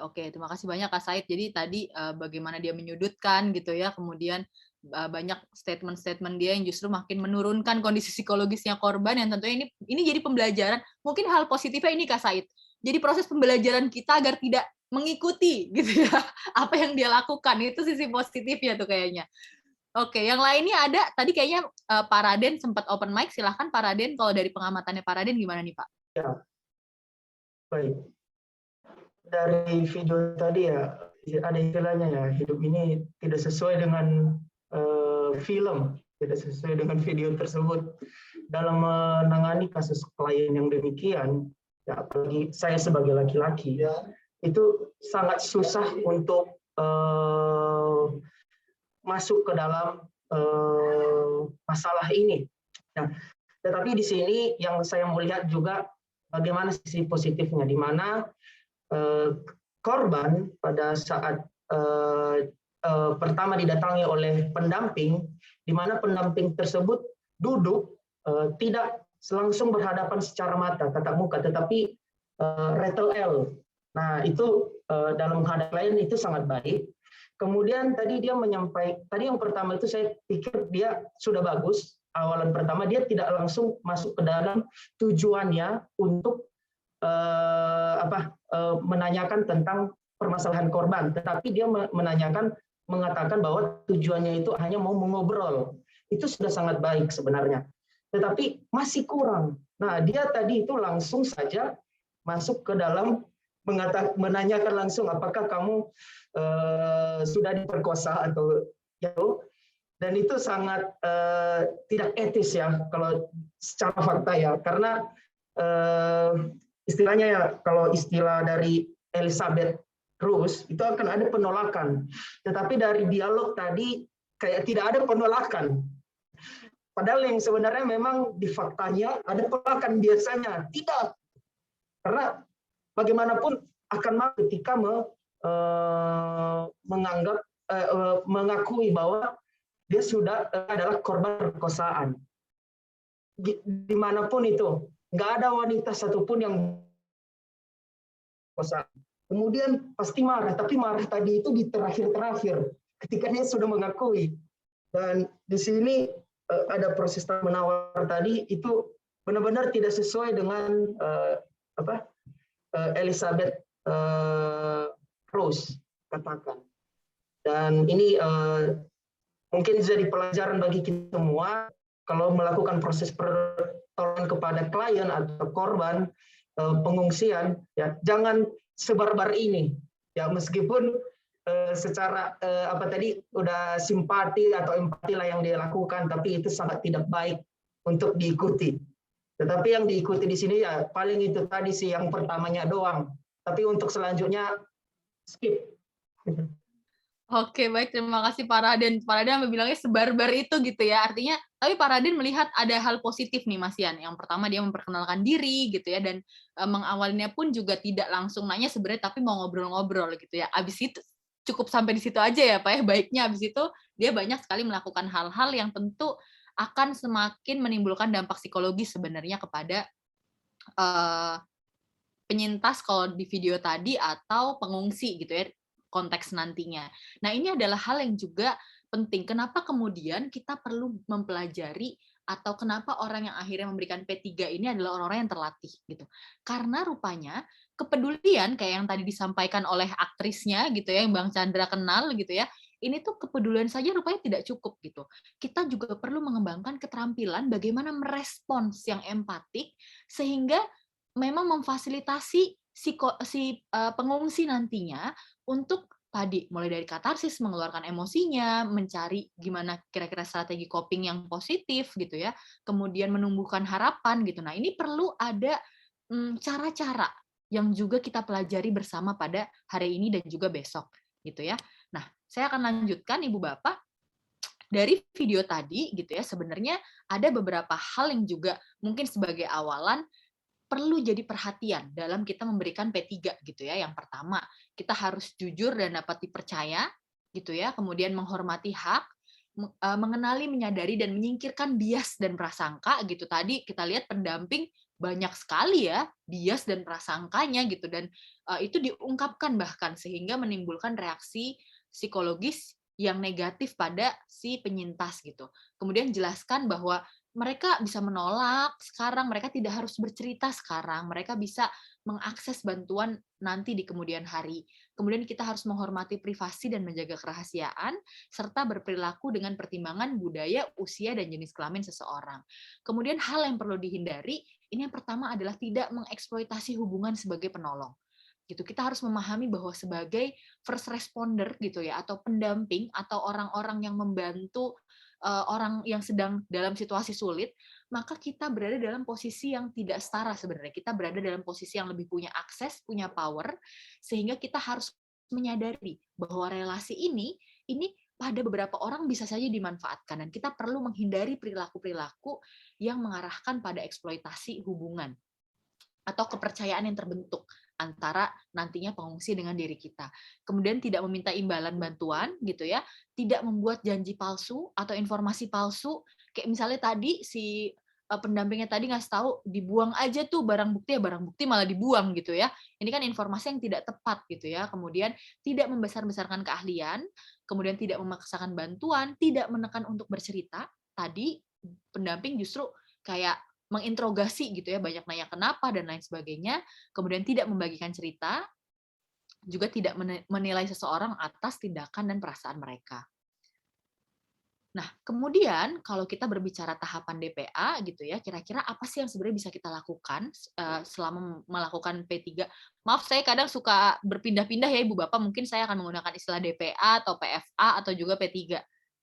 Oke, terima kasih banyak Kak Said. Jadi tadi bagaimana dia menyudutkan gitu ya, kemudian banyak statement-statement dia yang justru makin menurunkan kondisi psikologisnya korban, yang tentunya ini jadi pembelajaran. Mungkin hal positifnya ini Kak Said. Jadi proses pembelajaran kita agar tidak mengikuti gitu ya apa yang dia lakukan, itu sisi positifnya tuh kayaknya. Oke, yang lainnya ada tadi kayaknya Pak Raden sempat open mic, silahkan Pak Raden, kalau dari pengamatannya Pak Raden gimana nih Pak? Ya, baik. Dari video tadi ya ada istilahnya ya, hidup ini tidak sesuai dengan film, tidak sesuai dengan video tersebut. Dalam menangani kasus klien yang demikian, ya apalagi saya sebagai laki-laki ya, itu sangat susah untuk masuk ke dalam masalah ini. Nah, tetapi di sini yang saya melihat juga bagaimana sisi positifnya, di mana korban pada saat pertama didatangi oleh pendamping, di mana pendamping tersebut duduk tidak langsung berhadapan secara mata, tatap muka, tetapi rattle L. Nah, itu dalam menghadap klien itu sangat baik. Kemudian tadi dia menyampaikan, tadi yang pertama itu saya pikir dia sudah bagus. Awalan pertama dia tidak langsung masuk ke dalam tujuannya untuk menanyakan tentang permasalahan korban, tetapi dia mengatakan bahwa tujuannya itu hanya mau mengobrol. Itu sudah sangat baik sebenarnya. Tetapi masih kurang. Nah, dia tadi itu langsung saja masuk ke dalam menanyakan langsung apakah kamu sudah diperkosa atau jauh, dan itu sangat tidak etis ya kalau secara fakta ya, karena istilahnya ya, kalau istilah dari Elizabeth Rose itu akan ada penolakan, tetapi dari dialog tadi kayak tidak ada penolakan. Padahal yang sebenarnya memang di faktanya ada penolakan biasanya, tidak. Karena bagaimanapun akan mau ketika mengakui bahwa dia sudah adalah korban perkosaan. Dimanapun itu, nggak ada wanita satupun yang perkosaan. Kemudian pasti marah, tapi marah tadi itu di terakhir-terakhir, ketika dia sudah mengakui. Dan di sini ada proses menawar tadi itu benar-benar tidak sesuai dengan Elizabeth Rose katakan. Dan ini mungkin jadi pelajaran bagi kita semua kalau melakukan proses pertolongan kepada klien atau korban pengungsian, ya jangan sebarbar ini. Ya meskipun secara tadi udah simpati atau empati lah yang dia lakukan, tapi itu sangat tidak baik untuk diikuti. Tetapi yang diikuti di sini ya paling itu tadi sih yang pertamanya doang. Tapi untuk selanjutnya skip. Oke, baik, terima kasih Pak Raden. Pak Raden bilangnya sebarbar itu gitu ya. Artinya, tapi Pak Raden melihat ada hal positif nih Mas Yan. Yang pertama dia memperkenalkan diri gitu ya, dan mengawalnya pun juga tidak langsung nanya sebenarnya, tapi mau ngobrol-ngobrol gitu ya. Abis itu cukup sampai di situ aja ya Pak ya. Baiknya abis itu dia banyak sekali melakukan hal-hal yang tentu akan semakin menimbulkan dampak psikologis sebenarnya kepada penyintas kalau di video tadi atau pengungsi gitu ya, konteks nantinya. Nah, ini adalah hal yang juga penting. Kenapa kemudian kita perlu mempelajari atau kenapa orang yang akhirnya memberikan P3 ini adalah orang-orang yang terlatih gitu. Karena rupanya kepedulian kayak yang tadi disampaikan oleh aktrisnya gitu ya, yang Bang Chandra kenal gitu ya, ini tuh kepedulian saja rupanya tidak cukup gitu. Kita juga perlu mengembangkan keterampilan bagaimana merespons yang empatik sehingga memang memfasilitasi pengungsi nantinya untuk tadi mulai dari katarsis, mengeluarkan emosinya, mencari gimana kira-kira strategi coping yang positif gitu ya, kemudian menumbuhkan harapan gitu. Nah, ini perlu ada cara-cara yang juga kita pelajari bersama pada hari ini dan juga besok gitu ya. Nah, saya akan lanjutkan Ibu Bapak. Dari video tadi gitu ya, sebenarnya ada beberapa hal yang juga mungkin sebagai awalan perlu jadi perhatian dalam kita memberikan P3 gitu ya. Yang pertama, kita harus jujur dan dapat dipercaya gitu ya, kemudian menghormati hak, mengenali, menyadari dan menyingkirkan bias dan prasangka gitu. Tadi kita lihat pendamping banyak sekali ya bias dan prasangkanya gitu, dan itu diungkapkan bahkan sehingga menimbulkan reaksi psikologis yang negatif pada si penyintas gitu. Kemudian jelaskan bahwa mereka bisa menolak sekarang, mereka tidak harus bercerita sekarang, mereka bisa mengakses bantuan nanti di kemudian hari. Kemudian kita harus menghormati privasi dan menjaga kerahasiaan, serta berperilaku dengan pertimbangan budaya, usia, dan jenis kelamin seseorang. Kemudian hal yang perlu dihindari, ini yang pertama adalah tidak mengeksploitasi hubungan sebagai penolong. Gitu, kita harus memahami bahwa sebagai first responder gitu ya, atau pendamping atau orang-orang yang membantu orang yang sedang dalam situasi sulit, maka kita berada dalam posisi yang tidak setara sebenarnya. Kita berada dalam posisi yang lebih punya akses, punya power, sehingga kita harus menyadari bahwa relasi ini pada beberapa orang bisa saja dimanfaatkan, dan kita perlu menghindari perilaku-perilaku yang mengarahkan pada eksploitasi hubungan atau kepercayaan yang terbentuk antara nantinya pengungsi dengan diri kita. Kemudian tidak meminta imbalan bantuan gitu ya, tidak membuat janji palsu atau informasi palsu, kayak misalnya tadi si pendampingnya tadi ngasih tahu dibuang aja tuh barang bukti, ya barang bukti malah dibuang gitu ya. Ini kan informasi yang tidak tepat gitu ya. Kemudian tidak membesar-besarkan keahlian, kemudian tidak memaksakan bantuan, tidak menekan untuk bercerita. Tadi pendamping justru kayak menginterogasi gitu ya, banyak nanya kenapa dan lain sebagainya, kemudian tidak membagikan cerita, juga tidak menilai seseorang atas tindakan dan perasaan mereka. Nah, kemudian kalau kita berbicara tahapan DPA gitu ya, kira-kira apa sih yang sebenarnya bisa kita lakukan selama melakukan P3? Maaf, saya kadang suka berpindah-pindah ya Ibu Bapak, mungkin saya akan menggunakan istilah DPA atau PFA atau juga P3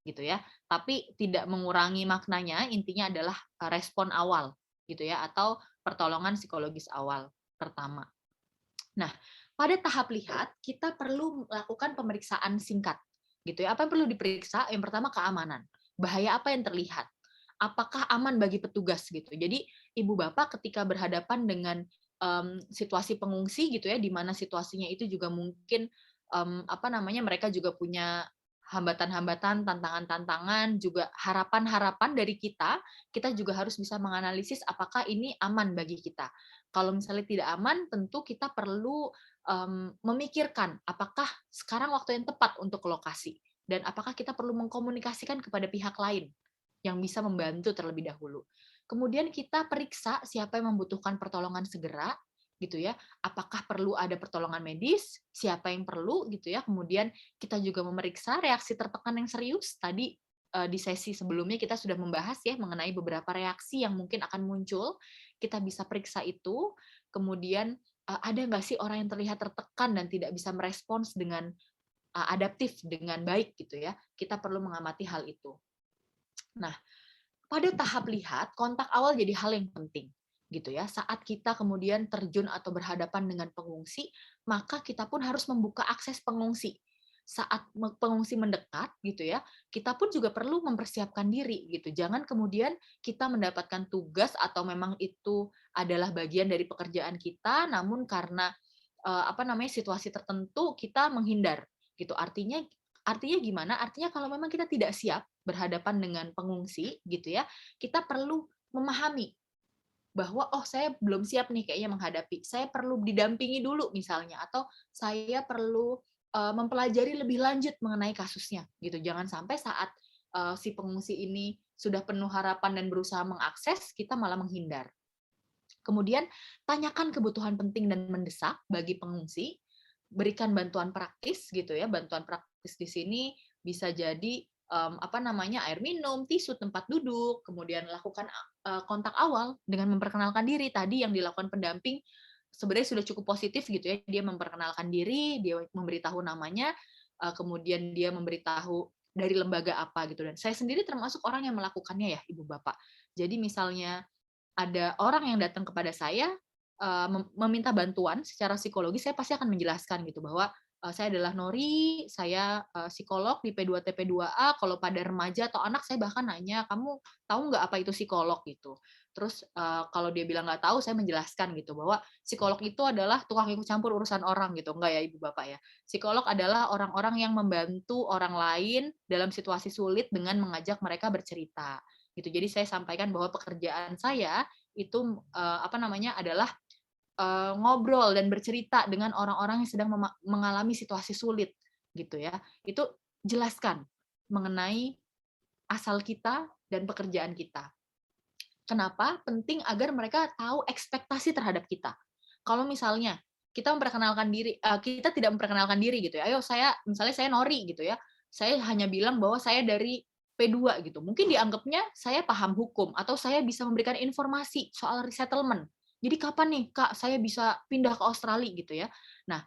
gitu ya. Tapi tidak mengurangi maknanya, intinya adalah respon awal gitu ya, atau pertolongan psikologis awal pertama. Nah, pada tahap lihat kita perlu melakukan pemeriksaan singkat gitu ya. Apa yang perlu diperiksa? Yang pertama keamanan. Bahaya apa yang terlihat? Apakah aman bagi petugas gitu. Jadi Ibu Bapak ketika berhadapan dengan situasi pengungsi gitu ya, di mana situasinya itu juga mungkin mereka juga punya hambatan-hambatan, tantangan-tantangan, juga harapan-harapan dari kita juga harus bisa menganalisis apakah ini aman bagi kita. Kalau misalnya tidak aman, tentu kita perlu memikirkan apakah sekarang waktu yang tepat untuk ke lokasi, dan apakah kita perlu mengkomunikasikan kepada pihak lain yang bisa membantu terlebih dahulu. Kemudian kita periksa siapa yang membutuhkan pertolongan segera, gitu ya, apakah perlu ada pertolongan medis, siapa yang perlu gitu ya. Kemudian kita juga memeriksa reaksi tertekan yang serius. Tadi di sesi sebelumnya kita sudah membahas ya mengenai beberapa reaksi yang mungkin akan muncul, kita bisa periksa itu. Kemudian ada nggak sih orang yang terlihat tertekan dan tidak bisa merespons dengan adaptif dengan baik gitu ya, kita perlu mengamati hal itu. Nah, pada tahap lihat, kontak awal jadi hal yang penting gitu ya. Saat kita kemudian terjun atau berhadapan dengan pengungsi, maka kita pun harus membuka akses pengungsi. Saat pengungsi mendekat gitu ya, kita pun juga perlu mempersiapkan diri gitu. Jangan kemudian kita mendapatkan tugas atau memang itu adalah bagian dari pekerjaan kita, namun karena situasi tertentu kita menghindar gitu. Artinya gimana? Artinya kalau memang kita tidak siap berhadapan dengan pengungsi gitu ya, kita perlu memahami bahwa saya belum siap nih kayaknya menghadapi, saya perlu didampingi dulu misalnya, atau saya perlu mempelajari lebih lanjut mengenai kasusnya gitu. Jangan sampai saat si pengungsi ini sudah penuh harapan dan berusaha mengakses, kita malah menghindar. Kemudian tanyakan kebutuhan penting dan mendesak bagi pengungsi, berikan bantuan praktis gitu ya. Bantuan praktis di sini bisa jadi air minum, tisu, tempat duduk, kemudian lakukan kontak awal dengan memperkenalkan diri. Tadi yang dilakukan pendamping sebenarnya sudah cukup positif gitu ya. Dia memperkenalkan diri, dia memberitahu namanya, kemudian dia memberitahu dari lembaga apa gitu. Dan saya sendiri termasuk orang yang melakukannya ya, Ibu Bapak. Jadi misalnya ada orang yang datang kepada saya meminta bantuan secara psikologi, saya pasti akan menjelaskan gitu bahwa saya adalah Nori, saya psikolog di P2T P2A. Kalau pada remaja atau anak, saya bahkan nanya, kamu tahu nggak apa itu psikolog gitu. Terus kalau dia bilang nggak tahu, saya menjelaskan gitu bahwa psikolog itu adalah tukang ikut campur urusan orang gitu. Enggak ya Ibu Bapak ya. Psikolog adalah orang-orang yang membantu orang lain dalam situasi sulit dengan mengajak mereka bercerita. Gitu. Jadi saya sampaikan bahwa pekerjaan saya itu adalah ngobrol dan bercerita dengan orang-orang yang sedang mengalami situasi sulit gitu ya. Itu jelaskan mengenai asal kita dan pekerjaan kita. Kenapa? Penting agar mereka tahu ekspektasi terhadap kita. Kalau misalnya kita memperkenalkan diri, kita tidak memperkenalkan diri gitu ya. Ayo misalnya saya Nori gitu ya. Saya hanya bilang bahwa saya dari P2 gitu. Mungkin dianggapnya saya paham hukum atau saya bisa memberikan informasi soal resettlement. Jadi kapan nih Kak saya bisa pindah ke Australia gitu ya. Nah,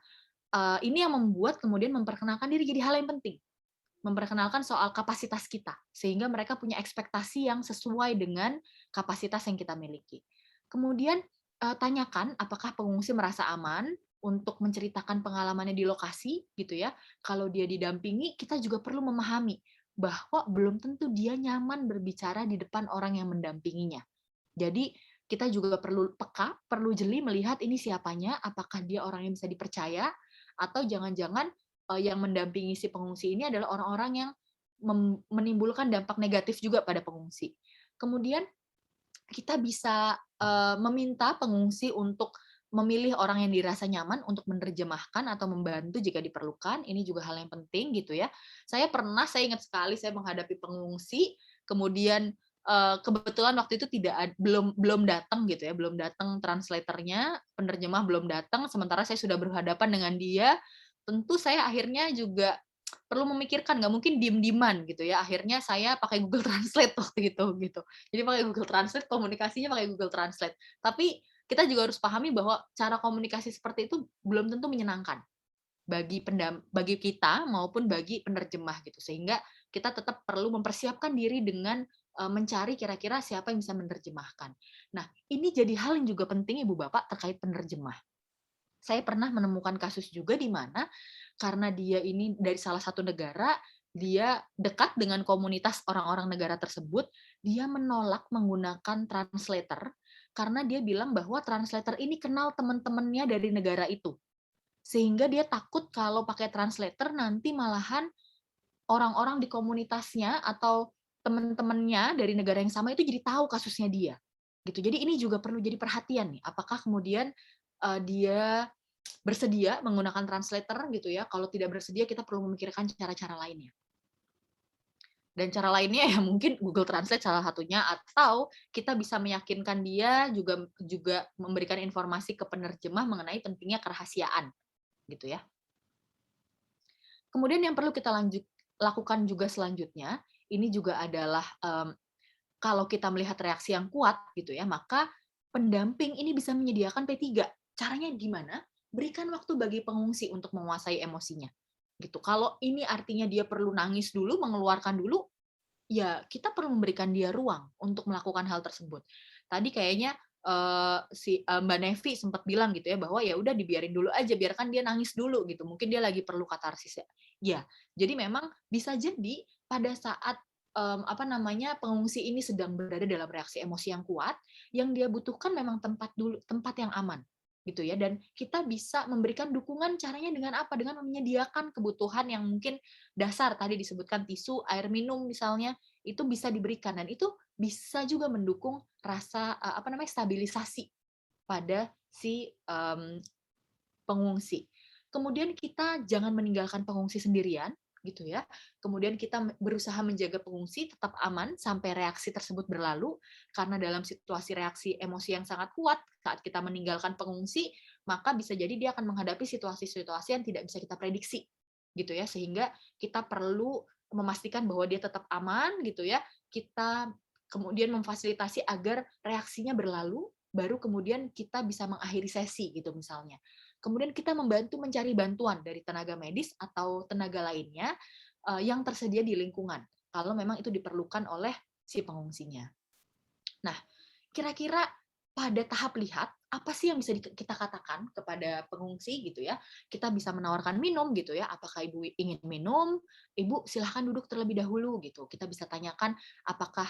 ini yang membuat kemudian memperkenalkan diri jadi hal yang penting. Memperkenalkan soal kapasitas kita sehingga mereka punya ekspektasi yang sesuai dengan kapasitas yang kita miliki. Kemudian tanyakan apakah pengungsi merasa aman untuk menceritakan pengalamannya di lokasi gitu ya. Kalau dia didampingi, kita juga perlu memahami bahwa belum tentu dia nyaman berbicara di depan orang yang mendampinginya. Jadi kita juga perlu peka, perlu jeli melihat ini siapanya, apakah dia orang yang bisa dipercaya, atau jangan-jangan yang mendampingi si pengungsi ini adalah orang-orang yang menimbulkan dampak negatif juga pada pengungsi. Kemudian kita bisa meminta pengungsi untuk memilih orang yang dirasa nyaman untuk menerjemahkan atau membantu jika diperlukan. Ini juga hal yang penting gitu ya. Saya ingat sekali saya menghadapi pengungsi, kemudian kebetulan waktu itu belum datang gitu ya, belum datang translatornya, penerjemah belum datang, sementara saya sudah berhadapan dengan dia. Tentu saya akhirnya juga perlu memikirkan, nggak mungkin diem-dieman gitu ya. Akhirnya saya pakai Google Translate waktu itu gitu. Jadi pakai Google Translate, komunikasinya pakai Google Translate. Tapi kita juga harus pahami bahwa cara komunikasi seperti itu belum tentu menyenangkan bagi kita maupun bagi penerjemah gitu. Sehingga kita tetap perlu mempersiapkan diri dengan mencari kira-kira siapa yang bisa menerjemahkan. Nah, ini jadi hal yang juga penting Ibu Bapak terkait penerjemah. Saya pernah menemukan kasus juga di mana karena dia ini dari salah satu negara, dia dekat dengan komunitas orang-orang negara tersebut, dia menolak menggunakan translator karena dia bilang bahwa translator ini kenal teman-temannya dari negara itu. Sehingga dia takut kalau pakai translator nanti malahan orang-orang di komunitasnya atau teman-temannya dari negara yang sama itu jadi tahu kasusnya dia. Gitu. Jadi ini juga perlu jadi perhatian nih. Apakah kemudian dia bersedia menggunakan translator gitu ya? Kalau tidak bersedia, kita perlu memikirkan cara-cara lainnya. Dan cara lainnya ya mungkin Google Translate salah satunya, atau kita bisa meyakinkan dia juga memberikan informasi ke penerjemah mengenai pentingnya kerahasiaan, gitu ya. Kemudian yang perlu kita lakukan juga selanjutnya, ini juga adalah kalau kita melihat reaksi yang kuat gitu ya, maka pendamping ini bisa menyediakan P3. Caranya gimana? Berikan waktu bagi pengungsi untuk menguasai emosinya. Gitu. Kalau ini artinya dia perlu nangis dulu, mengeluarkan dulu, ya kita perlu memberikan dia ruang untuk melakukan hal tersebut. Tadi kayaknya Mbak Nevi sempat bilang gitu ya, bahwa ya udah dibiarin dulu aja, biarkan dia nangis dulu gitu. Mungkin dia lagi perlu katarsis ya. Ya, jadi memang bisa jadi pada saat pengungsi ini sedang berada dalam reaksi emosi yang kuat, yang dia butuhkan memang tempat yang aman gitu ya, dan kita bisa memberikan dukungan. Caranya dengan apa? Dengan menyediakan kebutuhan yang mungkin dasar, tadi disebutkan tisu, air minum misalnya, itu bisa diberikan, dan itu bisa juga mendukung rasa stabilisasi pada si pengungsi. Kemudian kita jangan meninggalkan pengungsi sendirian gitu ya. Kemudian kita berusaha menjaga pengungsi tetap aman sampai reaksi tersebut berlalu, karena dalam situasi reaksi emosi yang sangat kuat saat kita meninggalkan pengungsi, maka bisa jadi dia akan menghadapi situasi-situasi yang tidak bisa kita prediksi gitu ya, sehingga kita perlu memastikan bahwa dia tetap aman gitu ya, kita kemudian memfasilitasi agar reaksinya berlalu, baru kemudian kita bisa mengakhiri sesi gitu misalnya. Kemudian kita membantu mencari bantuan dari tenaga medis atau tenaga lainnya yang tersedia di lingkungan, kalau memang itu diperlukan oleh si pengungsinya. Nah, kira-kira pada tahap lihat, apa sih yang bisa kita katakan kepada pengungsi gitu ya? Kita bisa menawarkan minum gitu ya. Apakah Ibu ingin minum? Ibu silahkan duduk terlebih dahulu gitu. Kita bisa tanyakan apakah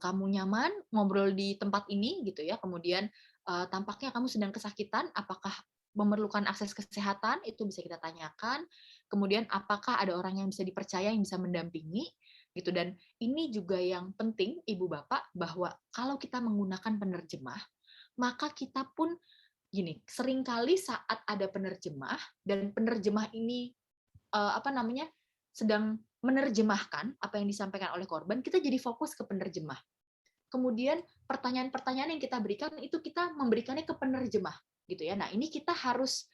kamu nyaman ngobrol di tempat ini gitu ya. Kemudian tampaknya kamu sedang kesakitan, apakah memerlukan akses kesehatan? Itu bisa kita tanyakan. Kemudian apakah ada orang yang bisa dipercaya yang bisa mendampingi? Gitu. Dan ini juga yang penting Ibu Bapak, bahwa kalau kita menggunakan penerjemah, maka kita pun gini, seringkali saat ada penerjemah dan penerjemah ini sedang menerjemahkan apa yang disampaikan oleh korban, kita jadi fokus ke penerjemah. Kemudian pertanyaan-pertanyaan yang kita berikan itu kita memberikannya ke penerjemah gitu ya. Nah, ini kita harus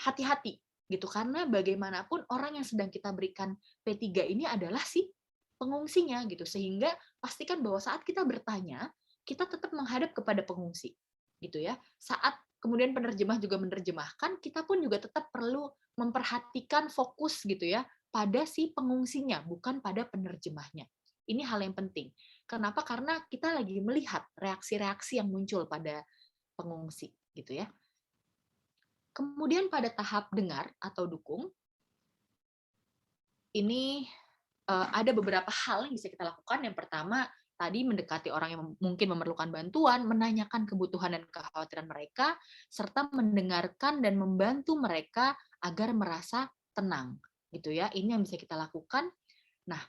hati-hati gitu, karena bagaimanapun orang yang sedang kita berikan P3 ini adalah si pengungsinya gitu, sehingga pastikan bahwa saat kita bertanya kita tetap menghadap kepada pengungsi gitu ya. Saat kemudian penerjemah juga menerjemahkan, kita pun juga tetap perlu memperhatikan fokus gitu ya pada si pengungsinya, bukan pada penerjemahnya. Ini hal yang penting. Kenapa? Karena kita lagi melihat reaksi-reaksi yang muncul pada pengungsi gitu ya. Kemudian pada tahap dengar atau dukung, ini ada beberapa hal yang bisa kita lakukan. Yang pertama, tadi mendekati orang yang mungkin memerlukan bantuan, menanyakan kebutuhan dan kekhawatiran mereka, serta mendengarkan dan membantu mereka agar merasa tenang, gitu ya. Ini yang bisa kita lakukan. Nah,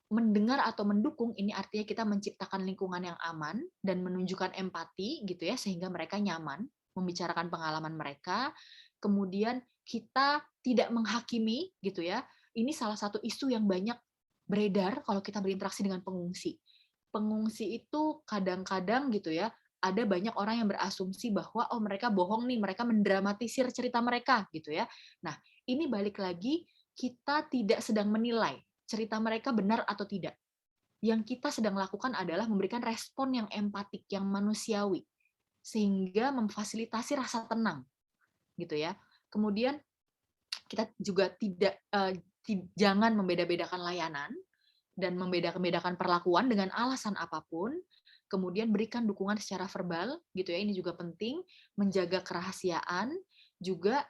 mendengar atau mendukung ini artinya kita menciptakan lingkungan yang aman dan menunjukkan empati, gitu ya, sehingga mereka nyaman membicarakan pengalaman mereka. Kemudian kita tidak menghakimi, gitu ya. Ini salah satu isu yang banyak beredar kalau kita berinteraksi dengan pengungsi. Pengungsi itu kadang-kadang gitu ya, ada banyak orang yang berasumsi bahwa oh mereka bohong nih, mereka mendramatisir cerita mereka gitu ya. Nah, ini balik lagi, kita tidak sedang menilai cerita mereka benar atau tidak. Yang kita sedang lakukan adalah memberikan respon yang empatik, yang manusiawi, sehingga memfasilitasi rasa tenang gitu ya. Kemudian kita juga jangan membeda-bedakan layanan dan membeda-bedakan perlakuan dengan alasan apapun. Kemudian berikan dukungan secara verbal gitu ya, ini juga penting. Menjaga kerahasiaan, juga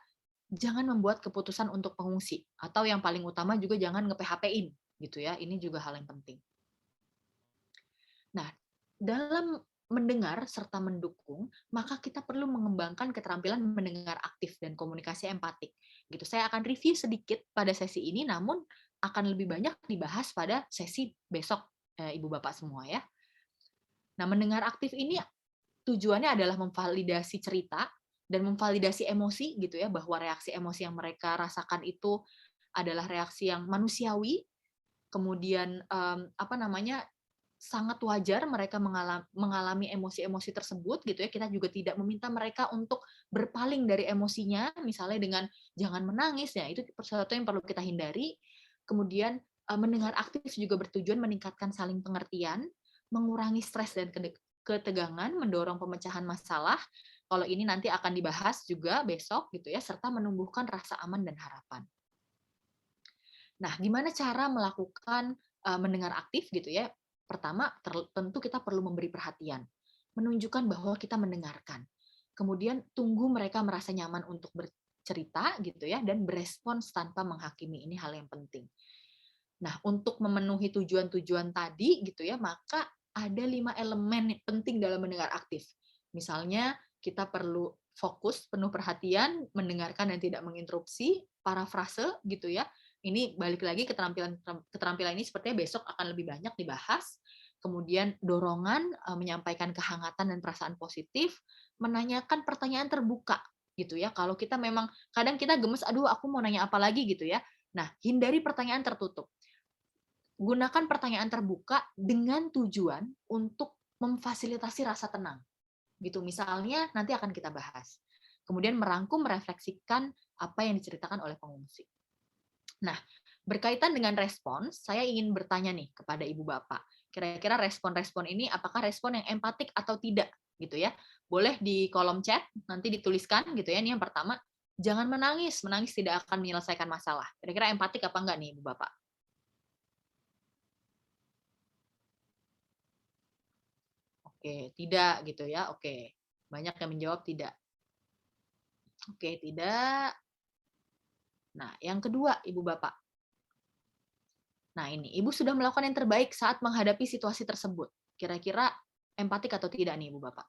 jangan membuat keputusan untuk pengungsi, atau yang paling utama juga jangan nge-PHP-in gitu ya, ini juga hal yang penting. Nah, dalam mendengar serta mendukung, maka kita perlu mengembangkan keterampilan mendengar aktif dan komunikasi empatik. Gitu. Saya akan review sedikit pada sesi ini, namun akan lebih banyak dibahas pada sesi besok, Ibu Bapak semua ya. Nah, mendengar aktif ini tujuannya adalah memvalidasi cerita dan memvalidasi emosi gitu ya, bahwa reaksi emosi yang mereka rasakan itu adalah reaksi yang manusiawi. Kemudian sangat wajar mereka mengalami emosi-emosi tersebut gitu ya. Kita juga tidak meminta mereka untuk berpaling dari emosinya, misalnya dengan jangan menangis ya, itu sesuatu yang perlu kita hindari. Kemudian mendengar aktif juga bertujuan meningkatkan saling pengertian, mengurangi stres dan ketegangan, mendorong pemecahan masalah. Kalau ini nanti akan dibahas juga besok gitu ya, serta menumbuhkan rasa aman dan harapan. Nah, gimana cara melakukan mendengar aktif gitu ya? Pertama, tentu kita perlu memberi perhatian, menunjukkan bahwa kita mendengarkan. Kemudian tunggu mereka merasa nyaman untuk bercerita gitu ya, dan berespons tanpa menghakimi. Ini hal yang penting. Nah, untuk memenuhi tujuan-tujuan tadi gitu ya, maka ada 5 elemen penting dalam mendengar aktif. Misalnya kita perlu fokus, penuh perhatian, mendengarkan dan tidak menginterupsi, parafrase gitu ya. Ini balik lagi keterampilan ini sepertinya besok akan lebih banyak dibahas. Kemudian dorongan, menyampaikan kehangatan dan perasaan positif, menanyakan pertanyaan terbuka gitu ya. Kalau kita memang kadang kita gemes, aduh aku mau nanya apa lagi gitu ya. Nah, hindari pertanyaan tertutup. Gunakan pertanyaan terbuka dengan tujuan untuk memfasilitasi rasa tenang. Gitu misalnya nanti akan kita bahas. Kemudian merangkum, merefleksikan apa yang diceritakan oleh pengungsi. Nah, Berkaitan dengan respons, saya ingin bertanya nih kepada Ibu Bapak. Kira-kira respon-respon ini apakah respon yang empatik atau tidak gitu ya. Boleh di kolom chat nanti dituliskan gitu ya. Ini yang pertama, jangan menangis. Menangis tidak akan menyelesaikan masalah. Kira-kira empatik apa enggak nih Ibu Bapak? Oke, tidak gitu ya. Oke. Banyak yang menjawab tidak. Oke, tidak. Nah, yang kedua Ibu Bapak. Nah, ini Ibu sudah melakukan yang terbaik saat menghadapi situasi tersebut. Kira-kira empatik atau tidak nih Ibu Bapak?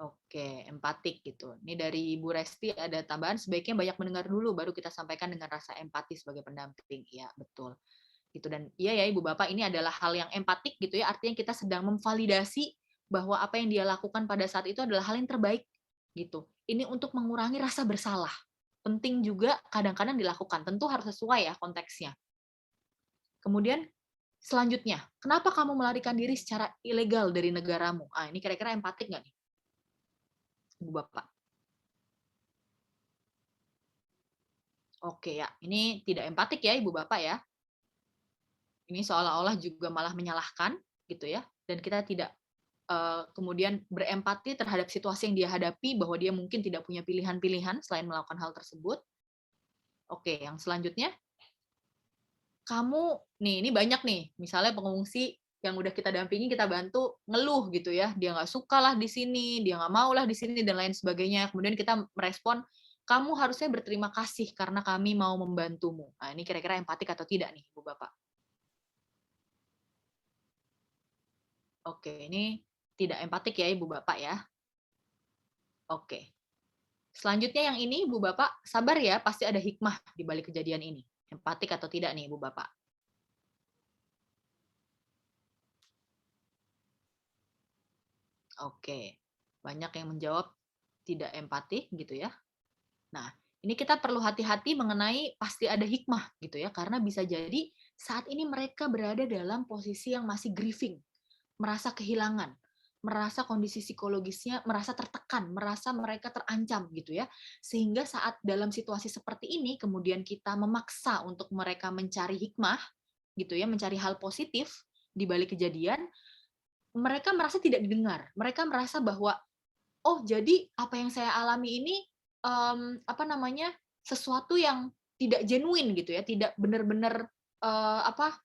Oke, empatik gitu. Ini dari Ibu Resti ada tambahan, sebaiknya banyak mendengar dulu baru kita sampaikan dengan rasa empati sebagai pendamping. Iya, betul. Gitu. Dan iya ya Ibu Bapak, ini adalah hal yang empatik gitu ya, artinya kita sedang memvalidasi bahwa apa yang dia lakukan pada saat itu adalah hal yang terbaik gitu. Ini untuk mengurangi rasa bersalah. Penting juga kadang-kadang dilakukan, tentu harus sesuai ya konteksnya. Kemudian selanjutnya, kenapa kamu melarikan diri secara ilegal dari negaramu? Ah, ini kira-kira empatik nggak nih, Ibu Bapak? Oke ya, ini tidak empatik ya Ibu Bapak ya. Ini seolah-olah juga malah menyalahkan gitu ya, dan kita tidak kemudian berempati terhadap situasi yang dia hadapi, bahwa dia mungkin tidak punya pilihan-pilihan selain melakukan hal tersebut. Oke, yang selanjutnya, kamu, nih ini banyak nih, misalnya pengungsi yang udah kita dampingi, kita bantu, ngeluh gitu ya, dia nggak suka lah di sini, dia nggak mau lah di sini, dan lain sebagainya. Kemudian kita merespon, kamu harusnya berterima kasih karena kami mau membantumu. Nah, ini kira-kira empatik atau tidak nih, Ibu Bapak? Oke, ini tidak empatik ya Ibu Bapak ya. Oke. Selanjutnya yang ini Ibu Bapak, sabar ya, pasti ada hikmah di balik kejadian ini. Empatik atau tidak nih Ibu Bapak? Oke. Banyak yang menjawab tidak empatik gitu ya. Nah, ini kita perlu hati-hati mengenai pasti ada hikmah gitu ya, karena bisa jadi saat ini mereka berada dalam posisi yang masih grieving, merasa kehilangan, merasa kondisi psikologisnya merasa tertekan, merasa mereka terancam gitu ya. Sehingga saat dalam situasi seperti ini kemudian kita memaksa untuk mereka mencari hikmah gitu ya, mencari hal positif di balik kejadian, mereka merasa tidak didengar. Mereka merasa bahwa oh, jadi apa yang saya alami ini apa namanya? Sesuatu yang tidak genuine gitu ya, tidak benar-benar apa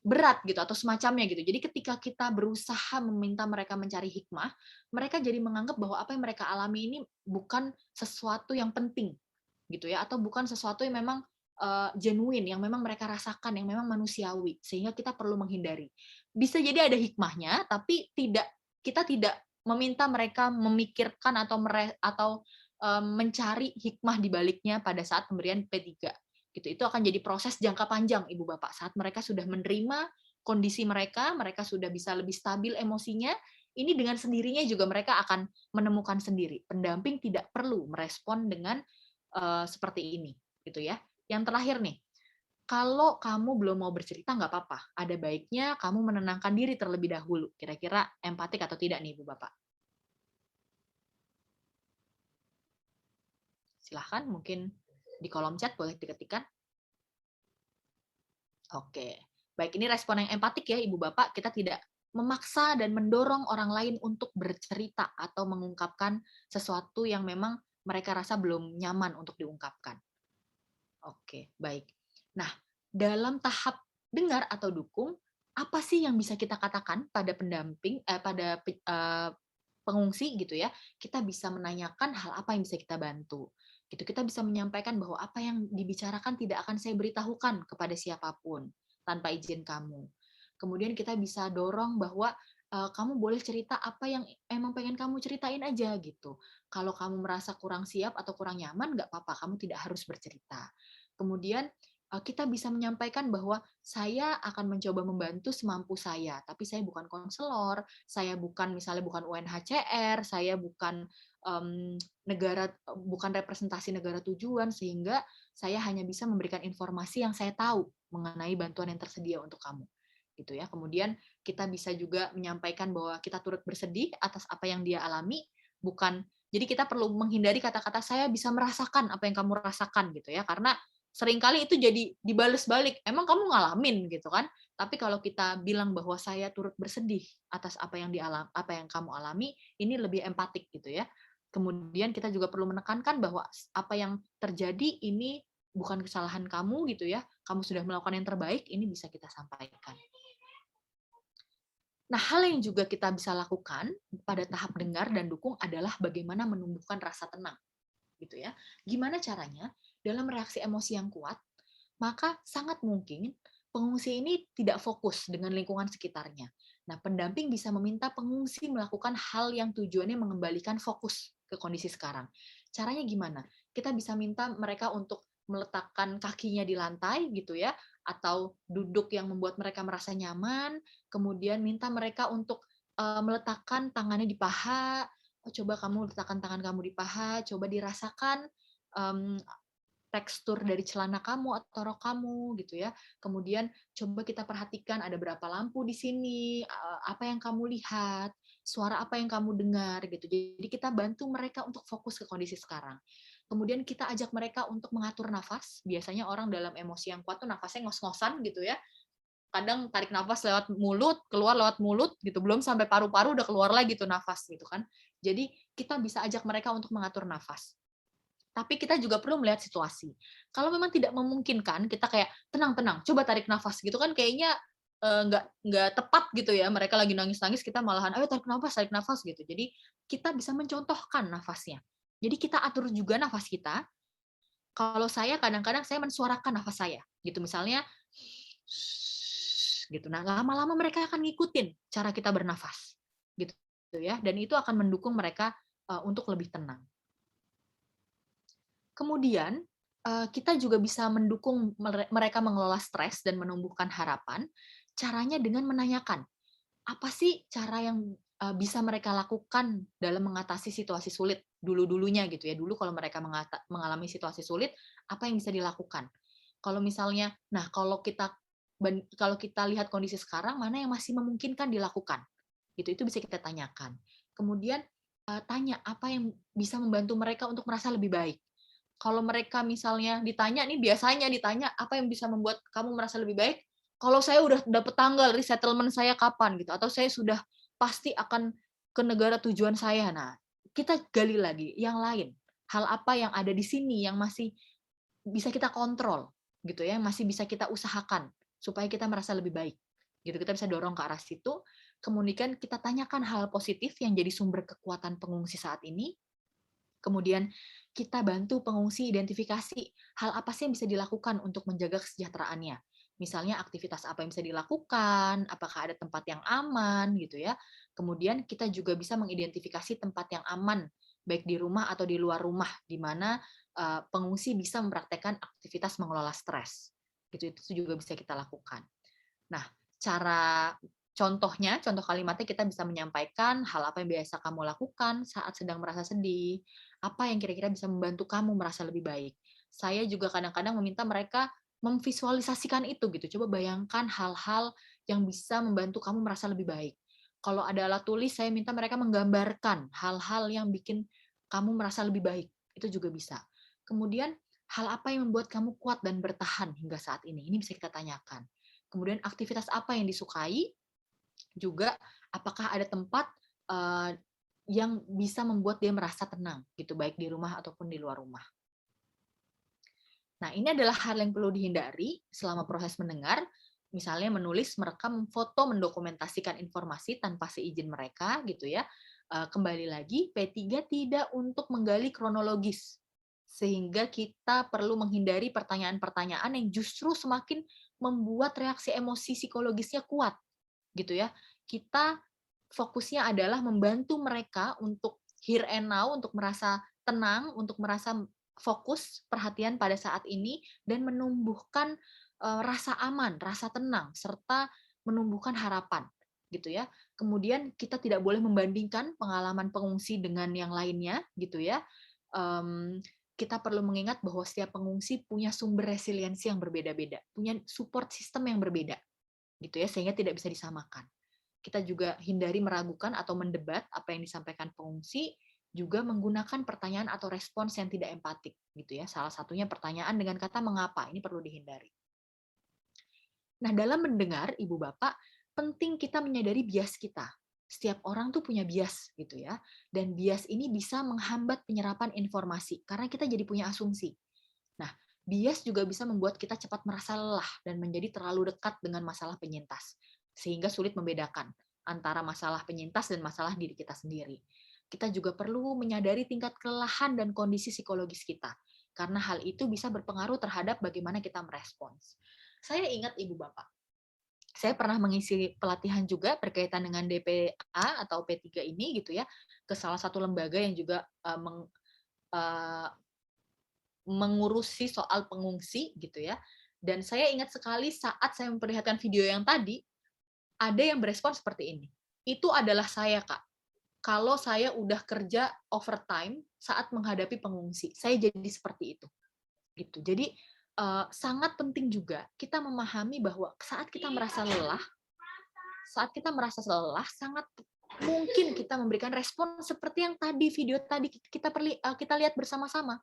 berat gitu atau semacamnya gitu. Jadi ketika kita berusaha meminta mereka mencari hikmah, mereka jadi menganggap bahwa apa yang mereka alami ini bukan sesuatu yang penting gitu ya, atau bukan sesuatu yang memang genuine, yang memang mereka rasakan, yang memang manusiawi, sehingga kita perlu menghindari. Bisa jadi ada hikmahnya, tapi kita tidak meminta mereka memikirkan atau mencari hikmah di baliknya pada saat pemberian P3. Gitu. Itu akan jadi proses jangka panjang Ibu Bapak. Saat mereka sudah menerima kondisi mereka sudah bisa lebih stabil emosinya, ini dengan sendirinya juga mereka akan menemukan sendiri. Pendamping tidak perlu merespon dengan seperti ini, gitu ya. Yang terakhir nih, kalau kamu belum mau bercerita nggak apa-apa. Ada baiknya kamu menenangkan diri terlebih dahulu. Kira-kira empatik atau tidak nih Ibu Bapak? Silahkan, mungkin di kolom chat boleh diketikkan. Oke, baik, ini respon yang empatik ya Ibu Bapak. Kita tidak memaksa dan mendorong orang lain untuk bercerita atau mengungkapkan sesuatu yang memang mereka rasa belum nyaman untuk diungkapkan. Oke, baik. Nah, dalam tahap dengar atau dukung, apa sih yang bisa kita katakan pada pendamping, pada pengungsi gitu ya? Kita bisa menanyakan hal apa yang bisa kita bantu. Gitu, kita bisa menyampaikan bahwa apa yang dibicarakan tidak akan saya beritahukan kepada siapapun tanpa izin kamu. Kemudian kita bisa dorong bahwa kamu boleh cerita apa yang emang pengen kamu ceritain aja gitu. Kalau kamu merasa kurang siap atau kurang nyaman, nggak apa-apa, kamu tidak harus bercerita. Kemudian kita bisa menyampaikan bahwa saya akan mencoba membantu semampu saya, tapi saya bukan konselor, saya bukan misalnya bukan UNHCR, saya bukan bukan representasi negara tujuan, sehingga saya hanya bisa memberikan informasi yang saya tahu mengenai bantuan yang tersedia untuk kamu. Gitu ya. Kemudian kita bisa juga menyampaikan bahwa kita turut bersedih atas apa yang dia alami, bukan Jadi kita perlu menghindari kata-kata saya bisa merasakan apa yang kamu rasakan gitu ya, karena seringkali itu jadi dibales balik, emang kamu ngalamin gitu kan. Tapi kalau kita bilang bahwa saya turut bersedih atas apa yang kamu alami, ini lebih empatik gitu ya. Kemudian kita juga perlu menekankan bahwa apa yang terjadi ini bukan kesalahan kamu gitu ya, kamu sudah melakukan yang terbaik, ini bisa kita sampaikan. Nah, hal yang juga kita bisa lakukan pada tahap dengar dan dukung adalah bagaimana menumbuhkan rasa tenang, gitu ya. Gimana caranya? Dalam reaksi emosi yang kuat, maka sangat mungkin pengungsi ini tidak fokus dengan lingkungan sekitarnya. Nah, pendamping bisa meminta pengungsi melakukan hal yang tujuannya mengembalikan fokus ke kondisi sekarang. Caranya gimana? Kita bisa minta mereka untuk meletakkan kakinya di lantai, gitu ya, atau duduk yang membuat mereka merasa nyaman, kemudian minta mereka untuk meletakkan tangannya di paha. Coba kamu letakkan tangan kamu di paha, coba dirasakan tekstur dari celana kamu atau rok kamu gitu ya. Kemudian coba kita perhatikan ada berapa lampu di sini, apa yang kamu lihat, suara apa yang kamu dengar gitu. Jadi kita bantu mereka untuk fokus ke kondisi sekarang. Kemudian kita ajak mereka untuk mengatur nafas. Biasanya orang dalam emosi yang kuat tuh nafasnya ngos-ngosan gitu ya. Kadang tarik nafas lewat mulut, keluar lewat mulut gitu. Belum sampai paru-paru udah keluar lagi tuh nafas gitu kan. Jadi kita bisa ajak mereka untuk mengatur nafas. Tapi kita juga perlu melihat situasi. Kalau memang tidak memungkinkan, kita kayak tenang-tenang, coba tarik nafas gitu kan kayaknya nggak tepat gitu ya. Mereka lagi nangis-nangis, kita malahan ayo tarik nafas gitu. Jadi kita bisa mencontohkan nafasnya. Jadi kita atur juga nafas kita. Kalau saya kadang-kadang saya mensuarakan nafas saya, gitu misalnya, gitu. Nah lama-lama mereka akan ngikutin cara kita bernafas, gitu ya. Dan itu akan mendukung mereka untuk lebih tenang. Kemudian, kita juga bisa mendukung mereka mengelola stres dan menumbuhkan harapan, caranya dengan menanyakan, apa sih cara yang bisa mereka lakukan dalam mengatasi situasi sulit dulu-dulunya gitu ya. Dulu kalau mereka mengalami situasi sulit, apa yang bisa dilakukan? Kalau misalnya, nah kalau kita lihat kondisi sekarang, mana yang masih memungkinkan dilakukan? Gitu, itu bisa kita tanyakan. Kemudian tanya apa yang bisa membantu mereka untuk merasa lebih baik. Kalau mereka misalnya ditanya, nih biasanya ditanya, apa yang bisa membuat kamu merasa lebih baik? Kalau saya udah dapet tanggal resettlement saya kapan gitu, atau saya sudah pasti akan ke negara tujuan saya. Nah, kita gali lagi yang lain. Hal apa yang ada di sini yang masih bisa kita kontrol gitu ya, masih bisa kita usahakan supaya kita merasa lebih baik. Gitu, kita bisa dorong ke arah situ. Kemudian kita tanyakan hal positif yang jadi sumber kekuatan pengungsi saat ini. Kemudian kita bantu pengungsi identifikasi hal apa sih yang bisa dilakukan untuk menjaga kesejahteraannya. Misalnya aktivitas apa yang bisa dilakukan, apakah ada tempat yang aman gitu ya. Kemudian kita juga bisa mengidentifikasi tempat yang aman, baik di rumah atau di luar rumah, di mana pengungsi bisa mempraktekkan aktivitas mengelola stres. Gitu, itu juga bisa kita lakukan. Nah, contoh kalimatnya kita bisa menyampaikan hal apa yang biasa kamu lakukan saat sedang merasa sedih, apa yang kira-kira bisa membantu kamu merasa lebih baik. Saya juga kadang-kadang meminta mereka memvisualisasikan itu gitu. Coba bayangkan hal-hal yang bisa membantu kamu merasa lebih baik. Kalau ada alat tulis, saya minta mereka menggambarkan hal-hal yang bikin kamu merasa lebih baik. Itu juga bisa. Kemudian, hal apa yang membuat kamu kuat dan bertahan hingga saat ini? Ini bisa kita tanyakan. Kemudian, aktivitas apa yang disukai? Juga apakah ada tempat yang bisa membuat dia merasa tenang gitu, baik di rumah ataupun di luar rumah. Nah, ini adalah hal yang perlu dihindari selama proses mendengar, misalnya menulis, merekam, memfoto, mendokumentasikan informasi tanpa seizin mereka gitu ya. Kembali lagi, P3 tidak untuk menggali kronologis, sehingga kita perlu menghindari pertanyaan-pertanyaan yang justru semakin membuat reaksi emosi psikologisnya kuat gitu ya. Kita fokusnya adalah membantu mereka untuk here and now, untuk merasa tenang, untuk merasa fokus perhatian pada saat ini, dan menumbuhkan rasa aman, rasa tenang, serta menumbuhkan harapan gitu ya. Kemudian kita tidak boleh membandingkan pengalaman pengungsi dengan yang lainnya gitu ya. Kita perlu mengingat bahwa setiap pengungsi punya sumber resiliensi yang berbeda-beda, punya support system yang berbeda gitu ya, sehingga tidak bisa disamakan. Kita juga hindari meragukan atau mendebat apa yang disampaikan pengungsi, juga menggunakan pertanyaan atau respons yang tidak empatik gitu ya. Salah satunya pertanyaan dengan kata mengapa, ini perlu dihindari. Nah, dalam mendengar Ibu Bapak, penting kita menyadari bias kita. Setiap orang tuh punya bias gitu ya. Dan bias ini bisa menghambat penyerapan informasi karena kita jadi punya asumsi. Nah, bias juga bisa membuat kita cepat merasa lelah dan menjadi terlalu dekat dengan masalah penyintas, sehingga sulit membedakan antara masalah penyintas dan masalah diri kita sendiri. Kita juga perlu menyadari tingkat kelelahan dan kondisi psikologis kita, karena hal itu bisa berpengaruh terhadap bagaimana kita merespons. Saya ingat Ibu Bapak, saya pernah mengisi pelatihan juga berkaitan dengan DPA atau P3 ini gitu ya, ke salah satu lembaga yang juga mengurusi soal pengungsi gitu ya. Dan saya ingat sekali saat saya memperlihatkan video yang tadi, ada yang berespon seperti ini. Itu adalah saya, Kak. Kalau saya udah kerja overtime saat menghadapi pengungsi, saya jadi seperti itu. Gitu. Jadi sangat penting juga kita memahami bahwa saat kita merasa lelah, sangat mungkin kita memberikan respon seperti yang tadi video tadi kita lihat bersama-sama.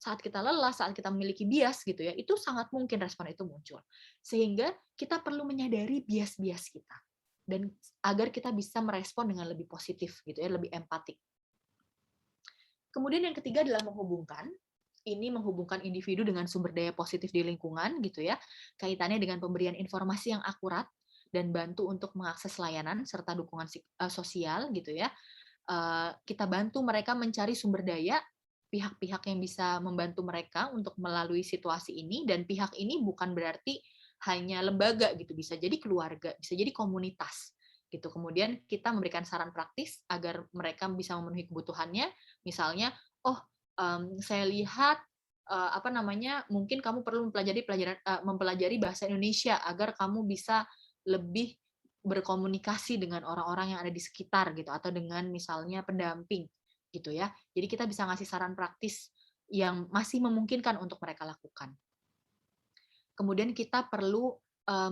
Saat kita lelah, saat kita memiliki bias gitu ya, itu sangat mungkin respon itu muncul. Sehingga kita perlu menyadari bias-bias kita dan agar kita bisa merespon dengan lebih positif gitu ya, lebih empatik. Kemudian yang ketiga adalah menghubungkan. Ini menghubungkan individu dengan sumber daya positif di lingkungan gitu ya. Kaitannya dengan pemberian informasi yang akurat dan bantu untuk mengakses layanan serta dukungan sosial gitu ya. Kita bantu mereka mencari sumber daya, pihak-pihak yang bisa membantu mereka untuk melalui situasi ini, dan pihak ini bukan berarti hanya lembaga gitu, bisa jadi keluarga, bisa jadi komunitas gitu. Kemudian kita memberikan saran praktis agar mereka bisa memenuhi kebutuhannya. Misalnya, saya lihat mungkin kamu perlu mempelajari bahasa Indonesia agar kamu bisa lebih berkomunikasi dengan orang-orang yang ada di sekitar gitu, atau dengan misalnya pendamping gitu ya. Jadi kita bisa ngasih saran praktis yang masih memungkinkan untuk mereka lakukan. Kemudian kita perlu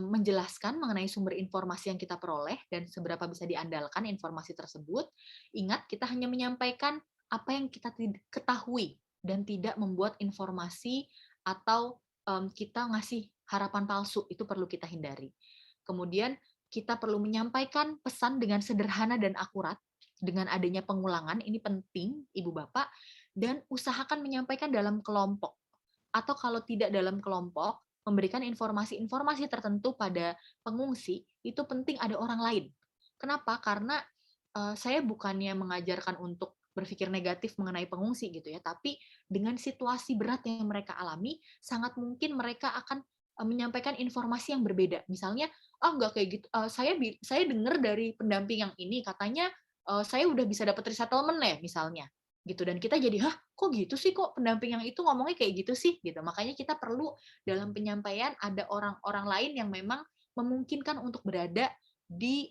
menjelaskan mengenai sumber informasi yang kita peroleh dan seberapa bisa diandalkan informasi tersebut. Ingat, kita hanya menyampaikan apa yang kita ketahui dan tidak membuat informasi atau kita ngasih harapan palsu, itu perlu kita hindari. Kemudian kita perlu menyampaikan pesan dengan sederhana dan akurat, dengan adanya pengulangan, ini penting Ibu Bapak, dan usahakan menyampaikan dalam kelompok. Atau kalau tidak dalam kelompok, memberikan informasi-informasi tertentu pada pengungsi, itu penting ada orang lain. Kenapa? Karena saya bukannya mengajarkan untuk berpikir negatif mengenai pengungsi gitu ya, tapi dengan situasi berat yang mereka alami, sangat mungkin mereka akan menyampaikan informasi yang berbeda. Misalnya, nggak kayak gitu, saya dengar dari pendamping yang ini, katanya saya udah bisa dapat resettlement ya, misalnya. Gitu, dan kita jadi, kok gitu sih, kok pendamping yang itu ngomongnya kayak gitu sih, gitu. Makanya kita perlu dalam penyampaian ada orang-orang lain yang memang memungkinkan untuk berada di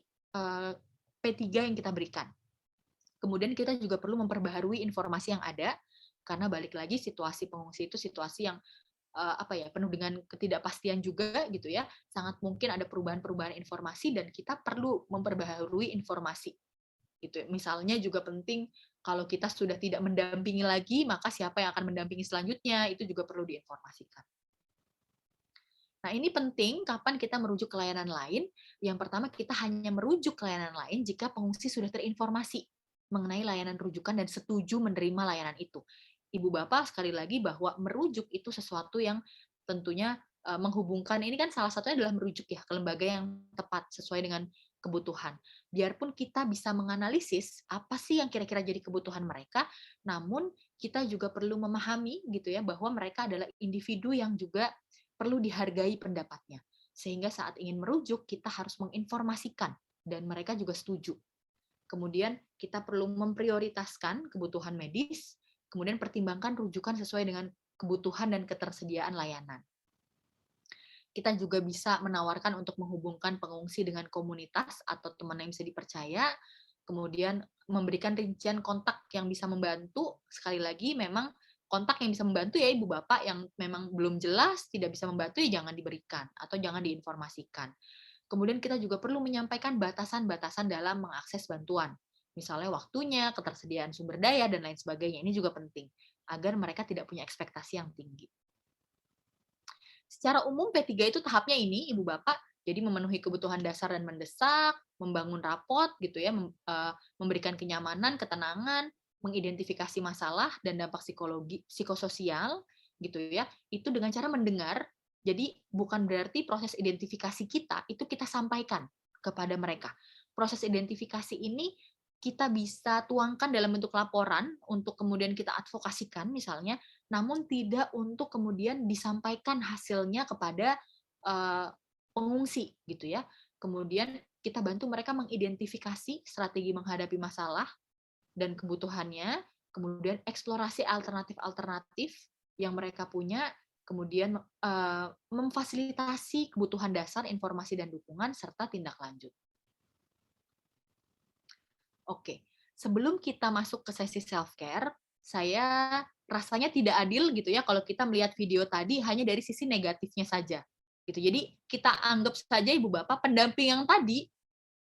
P3 yang kita berikan. Kemudian kita juga perlu memperbaharui informasi yang ada, karena balik lagi situasi pengungsi itu situasi yang penuh dengan ketidakpastian juga gitu ya. Sangat mungkin ada perubahan-perubahan informasi dan kita perlu memperbaharui informasi. Gitu. Misalnya juga penting kalau kita sudah tidak mendampingi lagi, maka siapa yang akan mendampingi selanjutnya itu juga perlu diinformasikan. Nah, ini penting kapan kita merujuk ke layanan lain. Yang pertama, kita hanya merujuk ke layanan lain jika pengungsi sudah terinformasi mengenai layanan rujukan dan setuju menerima layanan itu. Ibu Bapak, sekali lagi bahwa merujuk itu sesuatu yang tentunya menghubungkan, ini kan salah satunya adalah merujuk ya ke lembaga yang tepat sesuai dengan kebutuhan. Biarpun kita bisa menganalisis apa sih yang kira-kira jadi kebutuhan mereka, namun kita juga perlu memahami gitu ya bahwa mereka adalah individu yang juga perlu dihargai pendapatnya. Sehingga saat ingin merujuk kita harus menginformasikan dan mereka juga setuju. Kemudian kita perlu memprioritaskan kebutuhan medis, kemudian pertimbangkan rujukan sesuai dengan kebutuhan dan ketersediaan layanan. Kita juga bisa menawarkan untuk menghubungkan pengungsi dengan komunitas atau teman yang bisa dipercaya, kemudian memberikan rincian kontak yang bisa membantu. Sekali lagi, memang kontak yang bisa membantu ya Ibu Bapak, yang memang belum jelas, tidak bisa membantu, ya jangan diberikan atau jangan diinformasikan. Kemudian kita juga perlu menyampaikan batasan-batasan dalam mengakses bantuan. Misalnya waktunya, ketersediaan sumber daya, dan lain sebagainya. Ini juga penting, agar mereka tidak punya ekspektasi yang tinggi. Secara umum P3 itu tahapnya ini, Ibu Bapak, jadi memenuhi kebutuhan dasar dan mendesak, membangun rapot, gitu ya, memberikan kenyamanan, ketenangan, mengidentifikasi masalah dan dampak psikososial, gitu ya, itu dengan cara mendengar. Jadi bukan berarti proses identifikasi kita itu kita sampaikan kepada mereka. Proses identifikasi ini kita bisa tuangkan dalam bentuk laporan untuk kemudian kita advokasikan misalnya, namun tidak untuk kemudian disampaikan hasilnya kepada pengungsi gitu ya. Kemudian kita bantu mereka mengidentifikasi strategi menghadapi masalah dan kebutuhannya, kemudian eksplorasi alternatif-alternatif yang mereka punya, kemudian memfasilitasi kebutuhan dasar, informasi dan dukungan serta tindak lanjut. Oke, sebelum kita masuk ke sesi self-care, saya rasanya tidak adil gitu ya kalau kita melihat video tadi hanya dari sisi negatifnya saja. Gitu. Jadi kita anggap saja Ibu Bapak pendamping yang tadi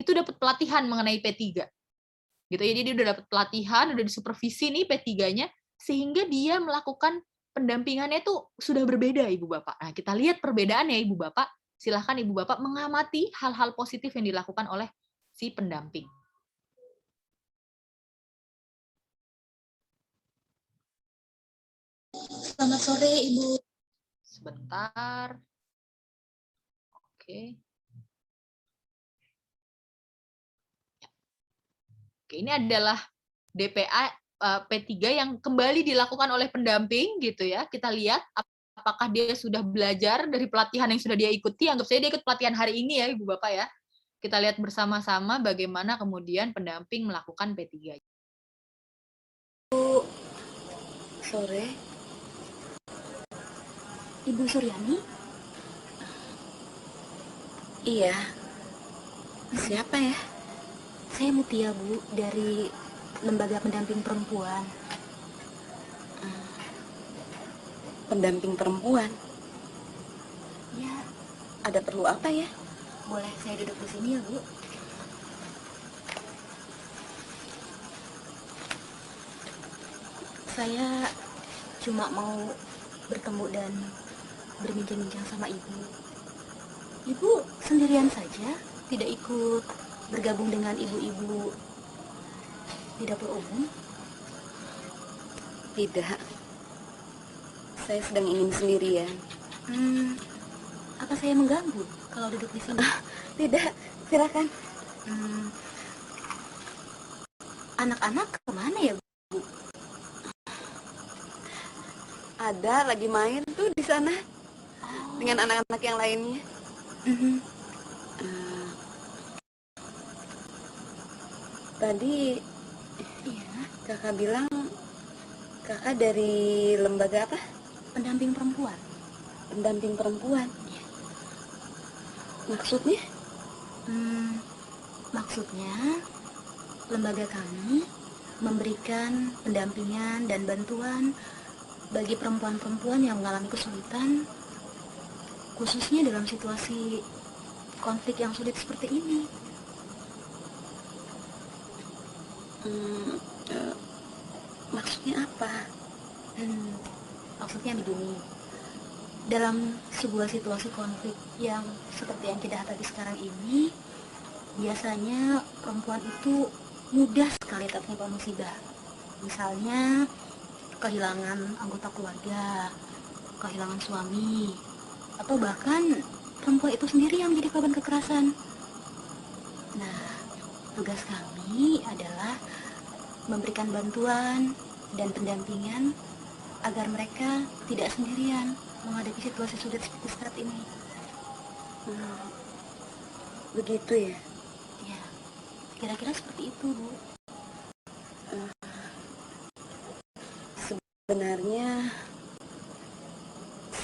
itu dapat pelatihan mengenai P3. Gitu ya, jadi dia udah dapat pelatihan, udah disupervisi nih P3-nya, sehingga dia melakukan pendampingannya itu sudah berbeda Ibu Bapak. Nah, kita lihat perbedaannya Ibu Bapak. Silahkan Ibu Bapak mengamati hal-hal positif yang dilakukan oleh si pendamping. Selamat sore, Ibu. Sebentar. Oke. Oke, ini adalah DPA P3 yang kembali dilakukan oleh pendamping gitu ya. Kita lihat apakah dia sudah belajar dari pelatihan yang sudah dia ikuti. Anggap saja dia ikut pelatihan hari ini ya Ibu Bapak ya. Kita lihat bersama-sama bagaimana kemudian pendamping melakukan P3. Sore. Ibu Suryani? Iya. Siapa ya? Saya Mutia, Bu, dari Lembaga Pendamping Perempuan. Pendamping perempuan? Ya, Ada perlu apa ya? boleh saya duduk di sini ya, Bu? Saya cuma mau bertemu dan berbincang-bincang sama Ibu. Ibu sendirian saja, tidak ikut bergabung dengan ibu-ibu di dapur umum? Tidak. Saya sedang ingin sendirian. Apa saya mengganggu kalau duduk di sini? Tidak, silakan. Anak-anak kemana ya, Bu? Ada lagi main tuh di sana dengan anak-anak yang lainnya. Tadi kakak bilang kakak dari lembaga apa? Pendamping perempuan. Pendamping perempuan. Maksudnya? Maksudnya lembaga kami memberikan pendampingan dan bantuan bagi perempuan-perempuan yang mengalami kesulitan, khususnya dalam situasi konflik yang sulit seperti ini. Maksudnya apa? Maksudnya begini, dalam sebuah situasi konflik yang seperti yang kita hadapi sekarang ini, biasanya perempuan itu mudah sekali tertimpa musibah. Misalnya kehilangan anggota keluarga, kehilangan suami, atau bahkan perempuan itu sendiri yang menjadi korban kekerasan. Nah, tugas kami adalah memberikan bantuan dan pendampingan agar mereka tidak sendirian menghadapi situasi sulit seperti saat ini. Begitu ya? Ya, kira-kira seperti itu, Bu.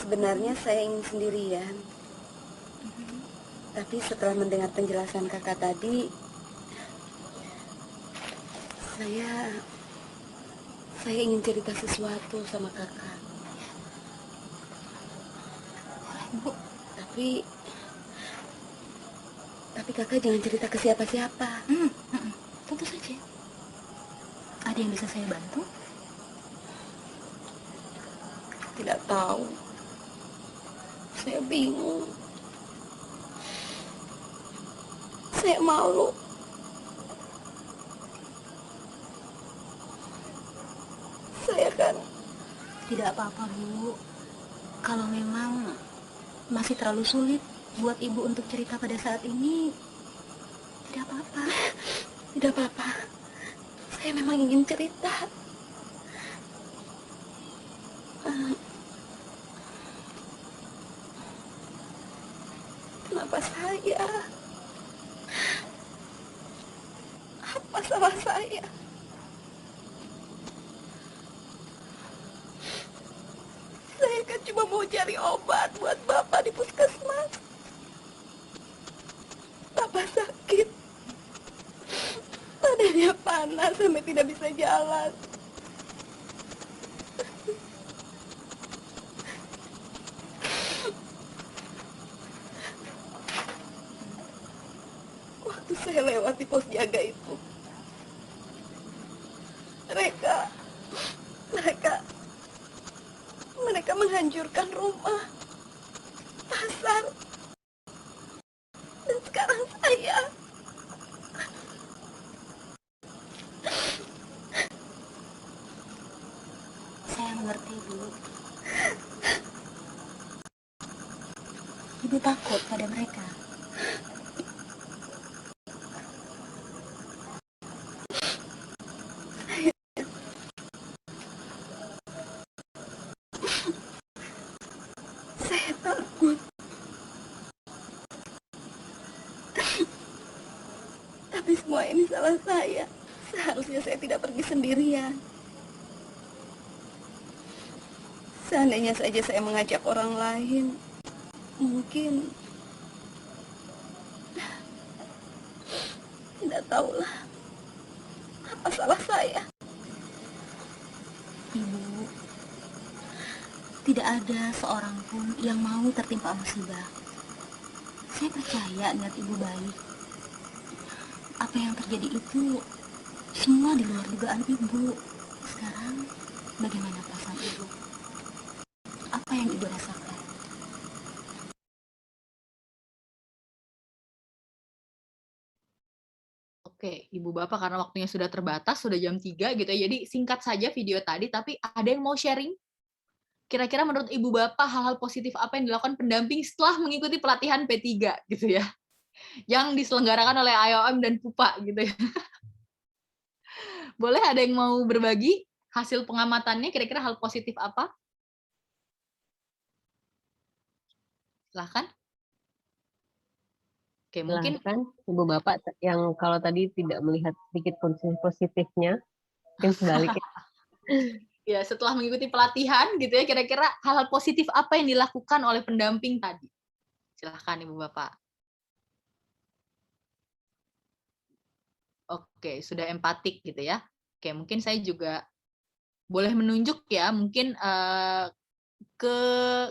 Sebenarnya saya ingin sendirian. Tapi setelah mendengar penjelasan kakak tadi, saya ingin cerita sesuatu sama kakak. Bu, tapi kakak jangan cerita ke siapa-siapa. Tentu saja. Ada yang bisa saya bantu? Tidak tahu. Saya bingung. Saya malu. Saya kan Tidak apa-apa, Bu. Kalau memang masih terlalu sulit buat Ibu untuk cerita pada saat ini, tidak apa-apa. tidak apa-apa. Saya memang ingin cerita. Kenapa saya? Apa salah saya? Saya kan cuma mau cari obat buat Bapak di puskesmas. Bapak sakit. Badannya panas sampai tidak bisa jalan. Waktu saya lewati pos jaga itu, mereka menghancurkan rumah, pasar, dan sekarang saya. Saya mengerti, Bu. Ibu takut pada mereka. Saya takut. Tapi semua ini salah saya. Seharusnya saya tidak pergi sendirian. Seandainya saja saya mengajak orang lain, mungkin tidak tahulah apa salah saya. Ibu, tidak ada seorang pun yang mau tertimpa musibah. Saya percaya niat Ibu baik. Apa yang terjadi itu semua di luar dugaan Ibu. Sekarang, bagaimana perasaan Ibu? Apa yang Ibu rasakan? Oke, Ibu Bapak, karena waktunya sudah terbatas, sudah jam 3 gitu ya, jadi singkat saja video tadi, tapi ada yang mau sharing? Kira-kira menurut Ibu Bapak, hal-hal positif apa yang dilakukan pendamping setelah mengikuti pelatihan P3 gitu ya, yang diselenggarakan oleh IOM dan PUPA gitu ya. Boleh ada yang mau berbagi hasil pengamatannya, kira-kira hal positif apa? Silahkan. Oke, mungkin Silahkan Ibu Bapak yang kalau tadi tidak melihat sedikit positifnya, mungkin sebaliknya. ya setelah mengikuti pelatihan gitu ya, kira-kira hal-hal positif apa yang dilakukan oleh pendamping tadi? Silahkan Ibu Bapak. Oke, sudah empatik gitu ya. Oke, mungkin saya juga boleh menunjuk ya, mungkin ke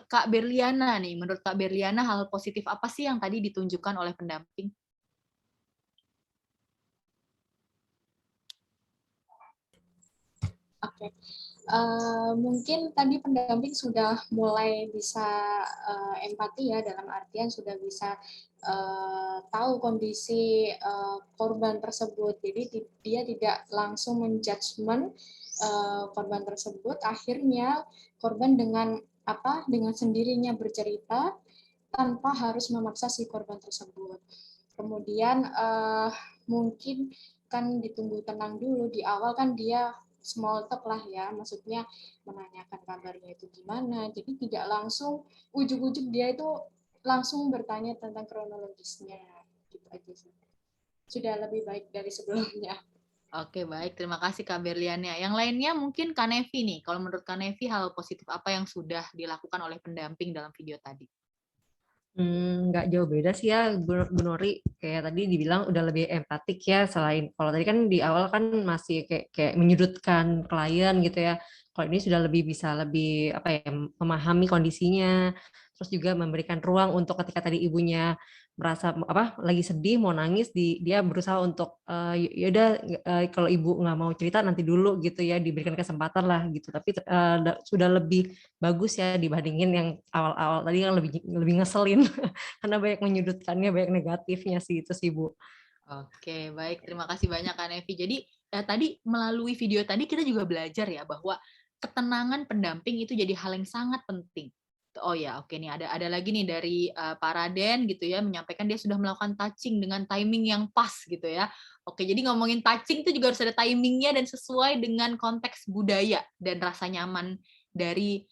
Kak Berliana nih. Menurut Kak Berliana, hal positif apa sih yang tadi ditunjukkan oleh pendamping? Oke. Mungkin tadi pendamping sudah mulai bisa empati ya, dalam artian sudah bisa tahu kondisi korban tersebut. Jadi dia tidak langsung menjudgment korban tersebut. Akhirnya korban dengan sendirinya bercerita tanpa harus memaksa si korban tersebut. Kemudian mungkin kan ditunggu tenang dulu, di awal kan dia small talk lah ya, maksudnya menanyakan kabarnya itu gimana, jadi tidak langsung ujuk-ujuk dia itu langsung bertanya tentang kronologisnya, gitu aja sih. Sudah lebih baik dari sebelumnya. Oke, baik. Terima kasih Kak Berliana. Yang lainnya mungkin Kak Nevi nih. Kalau menurut Kak Nevi, hal positif apa yang sudah dilakukan oleh pendamping dalam video tadi? Nggak jauh beda sih ya, Bu Nori. Kayak tadi dibilang udah lebih empatik ya. Selain kalau tadi kan di awal kan masih kayak menyudutkan klien gitu ya. Kalau ini sudah bisa lebih memahami kondisinya, terus juga memberikan ruang untuk ketika tadi ibunya merasa lagi sedih mau nangis, dia berusaha untuk yaudah kalau ibu nggak mau cerita nanti dulu gitu ya, diberikan kesempatan lah gitu. Tapi sudah lebih bagus ya dibandingin yang awal-awal tadi yang lebih ngeselin karena banyak menyudutkannya, banyak negatifnya sih itu sih Bu. Oke, baik. Terima kasih banyak Kak Nevi. Jadi tadi melalui video tadi kita juga belajar ya bahwa ketenangan pendamping itu jadi hal yang sangat penting. Oh ya, oke nih ada lagi nih dari Pak Raden gitu ya, menyampaikan dia sudah melakukan touching dengan timing yang pas gitu ya. Oke, jadi ngomongin touching itu juga harus ada timingnya dan sesuai dengan konteks budaya dan rasa nyaman dari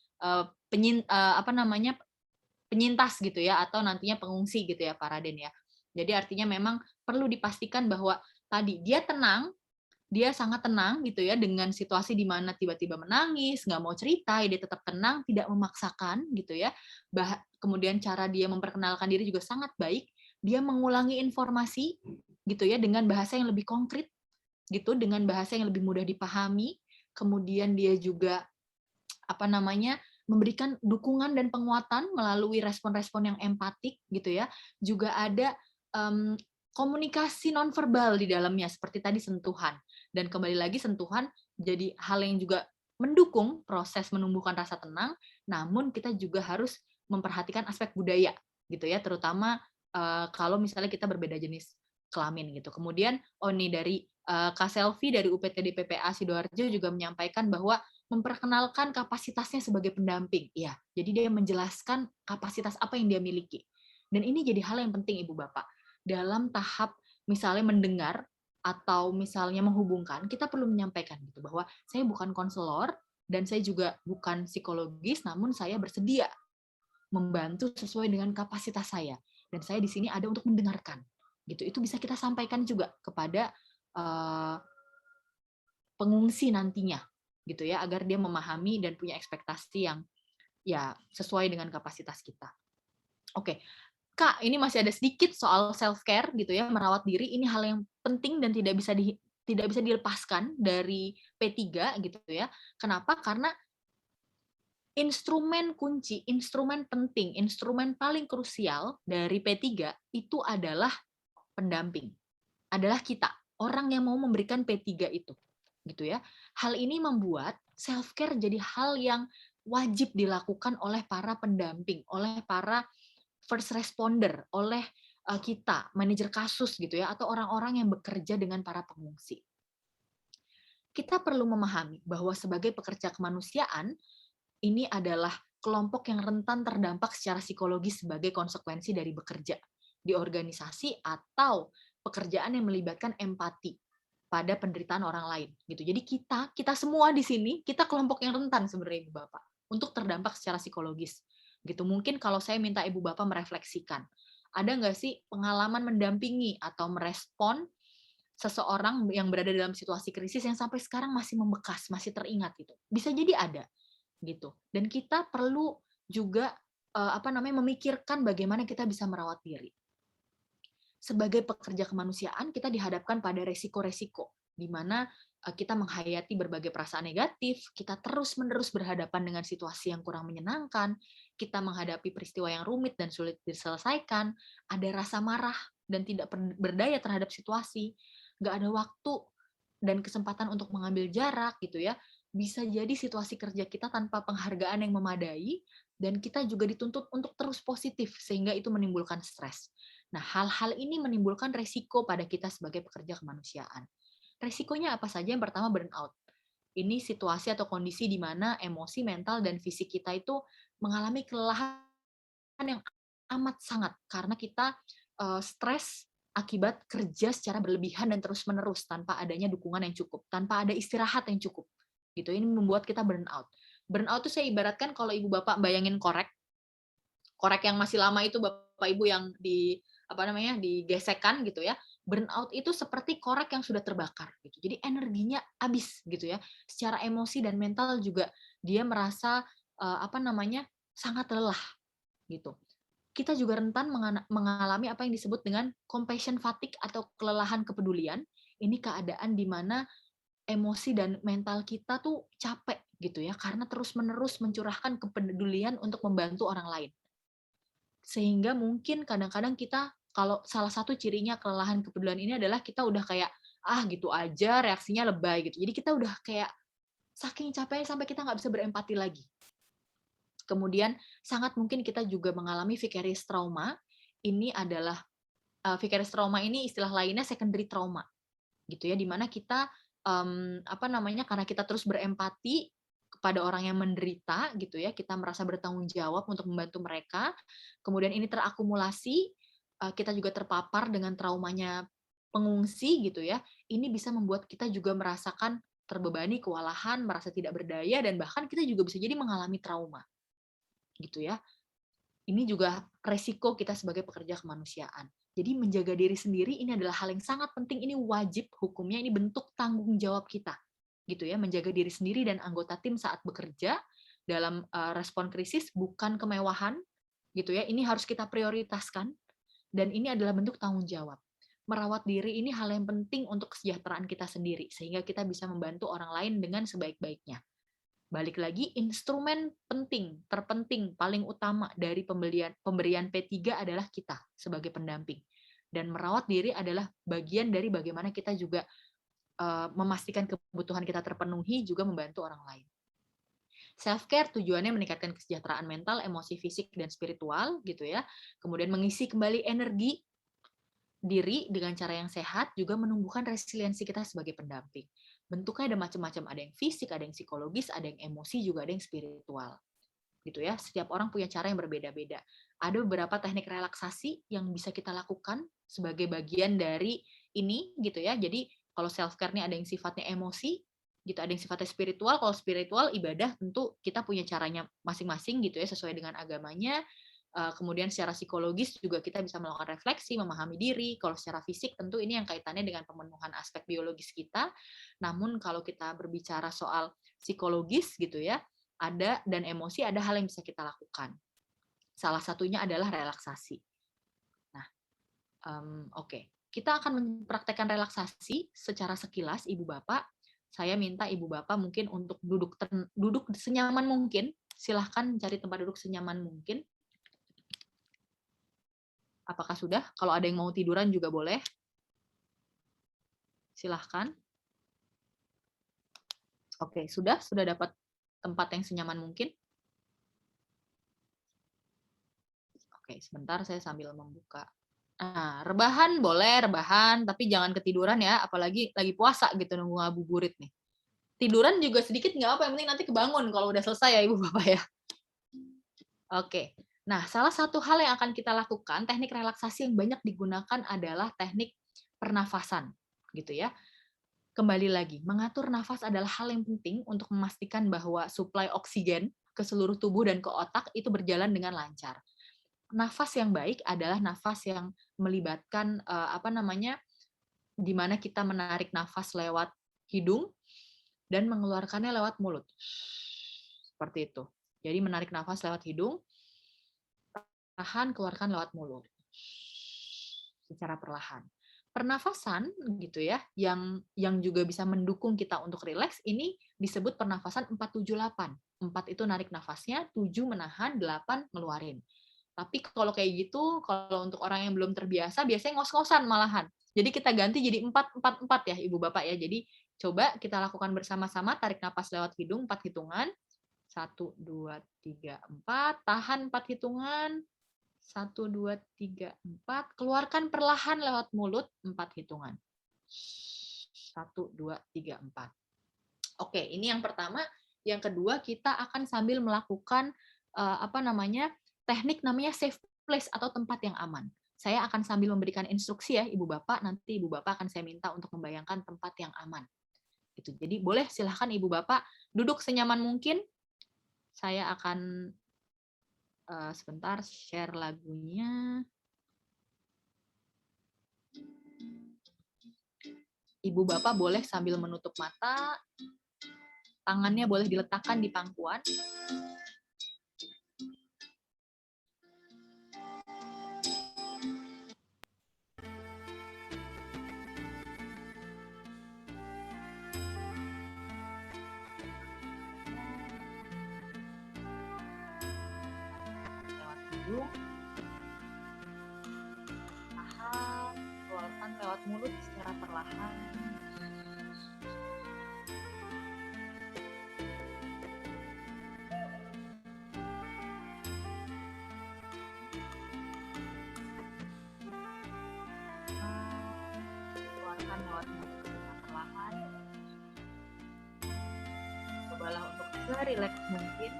penyintas gitu ya, atau nantinya pengungsi gitu ya Pak Raden ya. Jadi artinya memang perlu dipastikan bahwa tadi dia tenang, dia sangat tenang gitu ya dengan situasi di mana tiba-tiba menangis, nggak mau cerita, dia tetap tenang, tidak memaksakan gitu ya. Kemudian cara dia memperkenalkan diri juga sangat baik, dia mengulangi informasi gitu ya dengan bahasa yang lebih konkret gitu, dengan bahasa yang lebih mudah dipahami. Kemudian dia juga memberikan dukungan dan penguatan melalui respon-respon yang empatik gitu ya. Juga ada komunikasi nonverbal di dalamnya seperti tadi sentuhan. Dan kembali lagi sentuhan jadi hal yang juga mendukung proses menumbuhkan rasa tenang, namun kita juga harus memperhatikan aspek budaya gitu ya, terutama kalau misalnya kita berbeda jenis kelamin gitu. Kemudian dari Kak Selvi dari UPTD PPA Sidoarjo juga menyampaikan bahwa memperkenalkan kapasitasnya sebagai pendamping. Ya, jadi dia menjelaskan kapasitas apa yang dia miliki. Dan ini jadi hal yang penting Ibu Bapak. Dalam tahap misalnya mendengar atau misalnya menghubungkan, kita perlu menyampaikan gitu bahwa saya bukan konselor dan saya juga bukan psikologis, namun saya bersedia membantu sesuai dengan kapasitas saya. Dan saya di sini ada untuk mendengarkan. Gitu. Itu bisa kita sampaikan juga kepada pengungsi nantinya gitu ya, agar dia memahami dan punya ekspektasi yang ya sesuai dengan kapasitas kita. Oke. Kak, ini masih ada sedikit soal self care gitu ya, merawat diri. Ini hal yang penting dan tidak bisa dilepaskan dari P3 gitu ya. Kenapa? Karena instrumen kunci, instrumen penting, instrumen paling krusial dari P3 itu adalah pendamping. Adalah kita, orang yang mau memberikan P3 itu. Gitu ya. Hal ini membuat self care jadi hal yang wajib dilakukan oleh para pendamping, oleh para first responder, oleh kita, manajer kasus gitu ya, atau orang-orang yang bekerja dengan para pengungsi. Kita perlu memahami bahwa sebagai pekerja kemanusiaan, ini adalah kelompok yang rentan terdampak secara psikologis sebagai konsekuensi dari bekerja di organisasi atau pekerjaan yang melibatkan empati pada penderitaan orang lain gitu. Jadi kita semua di sini, kita kelompok yang rentan sebenarnya Ibu Bapak untuk terdampak secara psikologis. Gitu. Mungkin kalau saya minta Ibu Bapak merefleksikan, ada nggak sih pengalaman mendampingi atau merespon seseorang yang berada dalam situasi krisis yang sampai sekarang masih membekas, masih teringat gitu. Bisa jadi ada gitu. Dan kita perlu juga memikirkan bagaimana kita bisa merawat diri. Sebagai pekerja kemanusiaan, kita dihadapkan pada resiko-resiko di mana kita menghayati berbagai perasaan negatif, kita terus-menerus berhadapan dengan situasi yang kurang menyenangkan, kita menghadapi peristiwa yang rumit dan sulit diselesaikan, ada rasa marah dan tidak berdaya terhadap situasi, nggak ada waktu dan kesempatan untuk mengambil jarak gitu ya. Bisa jadi situasi kerja kita tanpa penghargaan yang memadai, dan kita juga dituntut untuk terus positif, sehingga itu menimbulkan stres. Nah, hal-hal ini menimbulkan resiko pada kita sebagai pekerja kemanusiaan. Resikonya apa saja? Yang pertama, burnout. Ini situasi atau kondisi di mana emosi, mental, dan fisik kita itu mengalami kelelahan yang amat sangat, karena kita stres akibat kerja secara berlebihan dan terus-menerus tanpa adanya dukungan yang cukup, tanpa ada istirahat yang cukup. Gitu. Ini membuat kita burnout. Burnout itu saya ibaratkan kalau Ibu Bapak bayangin korek yang masih lama itu Bapak Ibu yang digesekkan gitu ya. Burnout itu seperti korek yang sudah terbakar gitu. Jadi energinya habis gitu ya. Secara emosi dan mental juga dia merasa sangat lelah gitu. Kita juga rentan mengalami apa yang disebut dengan compassion fatigue atau kelelahan kepedulian. Ini keadaan di mana emosi dan mental kita tuh capek gitu ya, karena terus-menerus mencurahkan kepedulian untuk membantu orang lain. Sehingga mungkin kadang-kadang kita, kalau salah satu cirinya kelelahan kepedulian ini adalah kita udah kayak, gitu aja, reaksinya lebay gitu. Jadi kita udah kayak saking capeknya sampai kita nggak bisa berempati lagi. Kemudian sangat mungkin kita juga mengalami vicarious trauma. Ini adalah vicarious trauma ini istilah lainnya secondary trauma, gitu ya, dimana kita karena kita terus berempati kepada orang yang menderita, gitu ya, kita merasa bertanggung jawab untuk membantu mereka, kemudian ini terakumulasi, kita juga terpapar dengan traumanya pengungsi, gitu ya, ini bisa membuat kita juga merasakan terbebani, kewalahan, merasa tidak berdaya, dan bahkan kita juga bisa jadi mengalami trauma, gitu ya. Ini juga resiko kita sebagai pekerja kemanusiaan. Jadi menjaga diri sendiri ini adalah hal yang sangat penting, ini wajib hukumnya, ini bentuk tanggung jawab kita, gitu ya, menjaga diri sendiri dan anggota tim saat bekerja dalam respon krisis, bukan kemewahan, gitu ya, ini harus kita prioritaskan, dan ini adalah bentuk tanggung jawab. Merawat diri ini hal yang penting untuk kesejahteraan kita sendiri, sehingga kita bisa membantu orang lain dengan sebaik-baiknya. Balik lagi, instrumen penting, terpenting, paling utama dari pemberian P3 adalah kita sebagai pendamping. Dan merawat diri adalah bagian dari bagaimana kita juga memastikan kebutuhan kita terpenuhi, juga membantu orang lain. Self-care tujuannya meningkatkan kesejahteraan mental, emosi, fisik, dan spiritual, gitu ya. Kemudian mengisi kembali energi diri dengan cara yang sehat, juga menumbuhkan resiliensi kita sebagai pendamping. Bentuknya ada macam-macam, ada yang fisik, ada yang psikologis, ada yang emosi, juga ada yang spiritual. Gitu ya, setiap orang punya cara yang berbeda-beda. Ada beberapa teknik relaksasi yang bisa kita lakukan sebagai bagian dari ini, gitu ya. Jadi kalau self-care ini ada yang sifatnya emosi, gitu, ada yang sifatnya spiritual. Kalau spiritual, ibadah, tentu kita punya caranya masing-masing, gitu ya, sesuai dengan agamanya. Kemudian secara psikologis juga kita bisa melakukan refleksi, memahami diri. Kalau secara fisik tentu ini yang kaitannya dengan pemenuhan aspek biologis kita. Namun kalau kita berbicara soal psikologis, gitu ya, ada, dan emosi, ada hal yang bisa kita lakukan. Salah satunya adalah relaksasi. Nah, oke. Kita akan mempraktekkan relaksasi secara sekilas, Ibu Bapak. Saya minta Ibu Bapak mungkin untuk duduk senyaman mungkin. Silahkan cari tempat duduk senyaman mungkin. Apakah sudah? Kalau ada yang mau tiduran juga boleh. Silahkan. Oke, sudah dapat tempat yang senyaman mungkin. Oke, sebentar saya sambil membuka. Nah, rebahan boleh, rebahan, tapi jangan ketiduran ya, apalagi lagi puasa gitu, nunggu ngabuburit nih. Tiduran juga sedikit nggak apa, yang penting nanti kebangun kalau udah selesai ya Ibu Bapak ya. Oke. Nah, salah satu hal yang akan kita lakukan, teknik relaksasi yang banyak digunakan adalah teknik pernafasan, gitu ya. Kembali lagi, mengatur nafas adalah hal yang penting untuk memastikan bahwa suplai oksigen ke seluruh tubuh dan ke otak itu berjalan dengan lancar. Nafas yang baik adalah nafas yang melibatkan di mana kita menarik nafas lewat hidung dan mengeluarkannya lewat mulut. Seperti itu. Jadi menarik nafas lewat hidung, tahan, keluarkan lewat mulut. Secara perlahan. Pernafasan gitu ya, yang juga bisa mendukung kita untuk rileks, ini disebut pernafasan 4-7-8. 4 itu narik nafasnya, 7 menahan, 8 ngeluarin. Tapi kalau kayak gitu, kalau untuk orang yang belum terbiasa, biasanya ngos-ngosan malahan. Jadi kita ganti jadi 4-4-4 ya Ibu Bapak ya. Jadi coba kita lakukan bersama-sama, tarik napas lewat hidung 4 hitungan. 1, 2, 3, 4, tahan 4 hitungan. 1, 2, 3, 4, keluarkan perlahan lewat mulut 4 hitungan. 1, 2, 3, 4. Oke, ini yang pertama. Yang kedua, kita akan sambil melakukan teknik namanya safe place atau tempat yang aman. Saya akan sambil memberikan instruksi ya Ibu Bapak, nanti Ibu Bapak akan saya minta untuk membayangkan tempat yang aman. Gitu. Jadi boleh silahkan Ibu Bapak duduk senyaman mungkin. Saya akan sebentar share lagunya. Ibu Bapak boleh sambil menutup mata, tangannya boleh diletakkan di pangkuan. hidung, tahan, keluarkan lewat mulut secara perlahan. Keluarkan lewat mulut secara perlahan. Cobalah untuk serileks mungkin.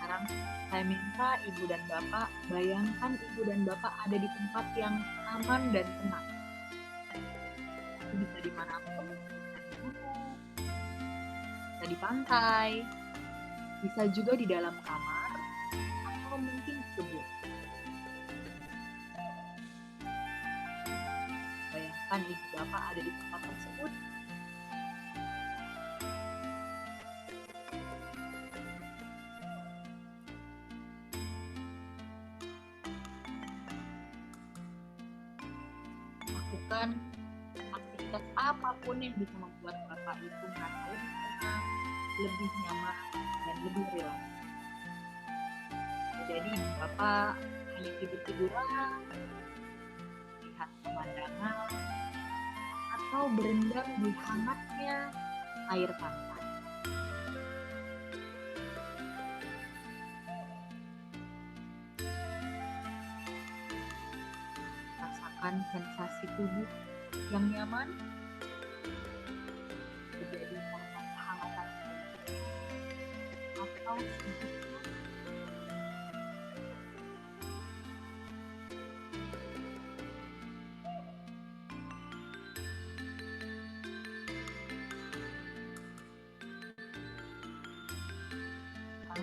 Sekarang saya minta Ibu dan Bapak, bayangkan Ibu dan Bapak ada di tempat yang aman dan tenang. Itu bisa dimanapun, bisa di gunung, bisa di pantai, bisa juga di dalam kamar, atau mungkin di kebun. Bayangkan Ibu Bapak ada di tempat tersebut. Lakukan aktivitas apapun yang bisa membuat Bapak itu merasa lebih tenang, lebih nyaman, dan lebih rileks. Jadi Bapak hanya tidur-tiduran, lihat pemandangan, atau berendam di hangatnya air pantai. Rasakan sensasi tubuh yang nyaman, terjadi kehangatan atau sedikit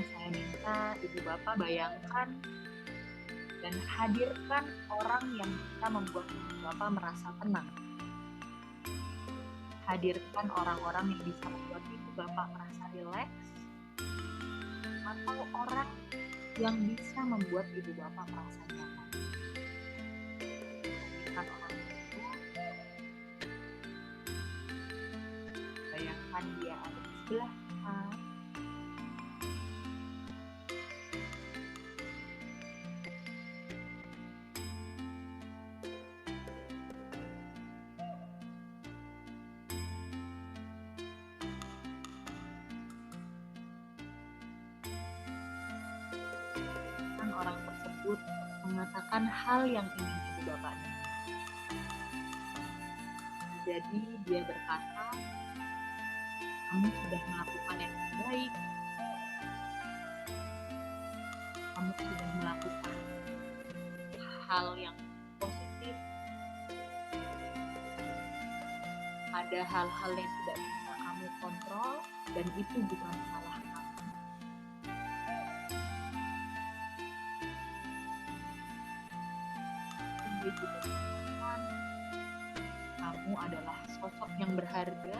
saya minta Ibu Bapak bayangkan dan hadirkan orang yang bisa membuat Ibu Bapak merasa tenang. Hadirkan orang-orang yang bisa membuat Ibu Bapak merasa rileks, atau orang yang bisa membuat Ibu Bapak merasa nyaman. Hadirkan orang itu, bayangkan dia ada di sebelah kanan. Orang tersebut mengatakan hal yang ingin Ibu Bapak dengar. Jadi dia berkata, kamu sudah melakukan yang terbaik. Kamu sudah melakukan hal yang positif. Ada hal-hal yang tidak bisa kamu kontrol dan itu bukan salah kamu. Kamu adalah sosok yang berharga.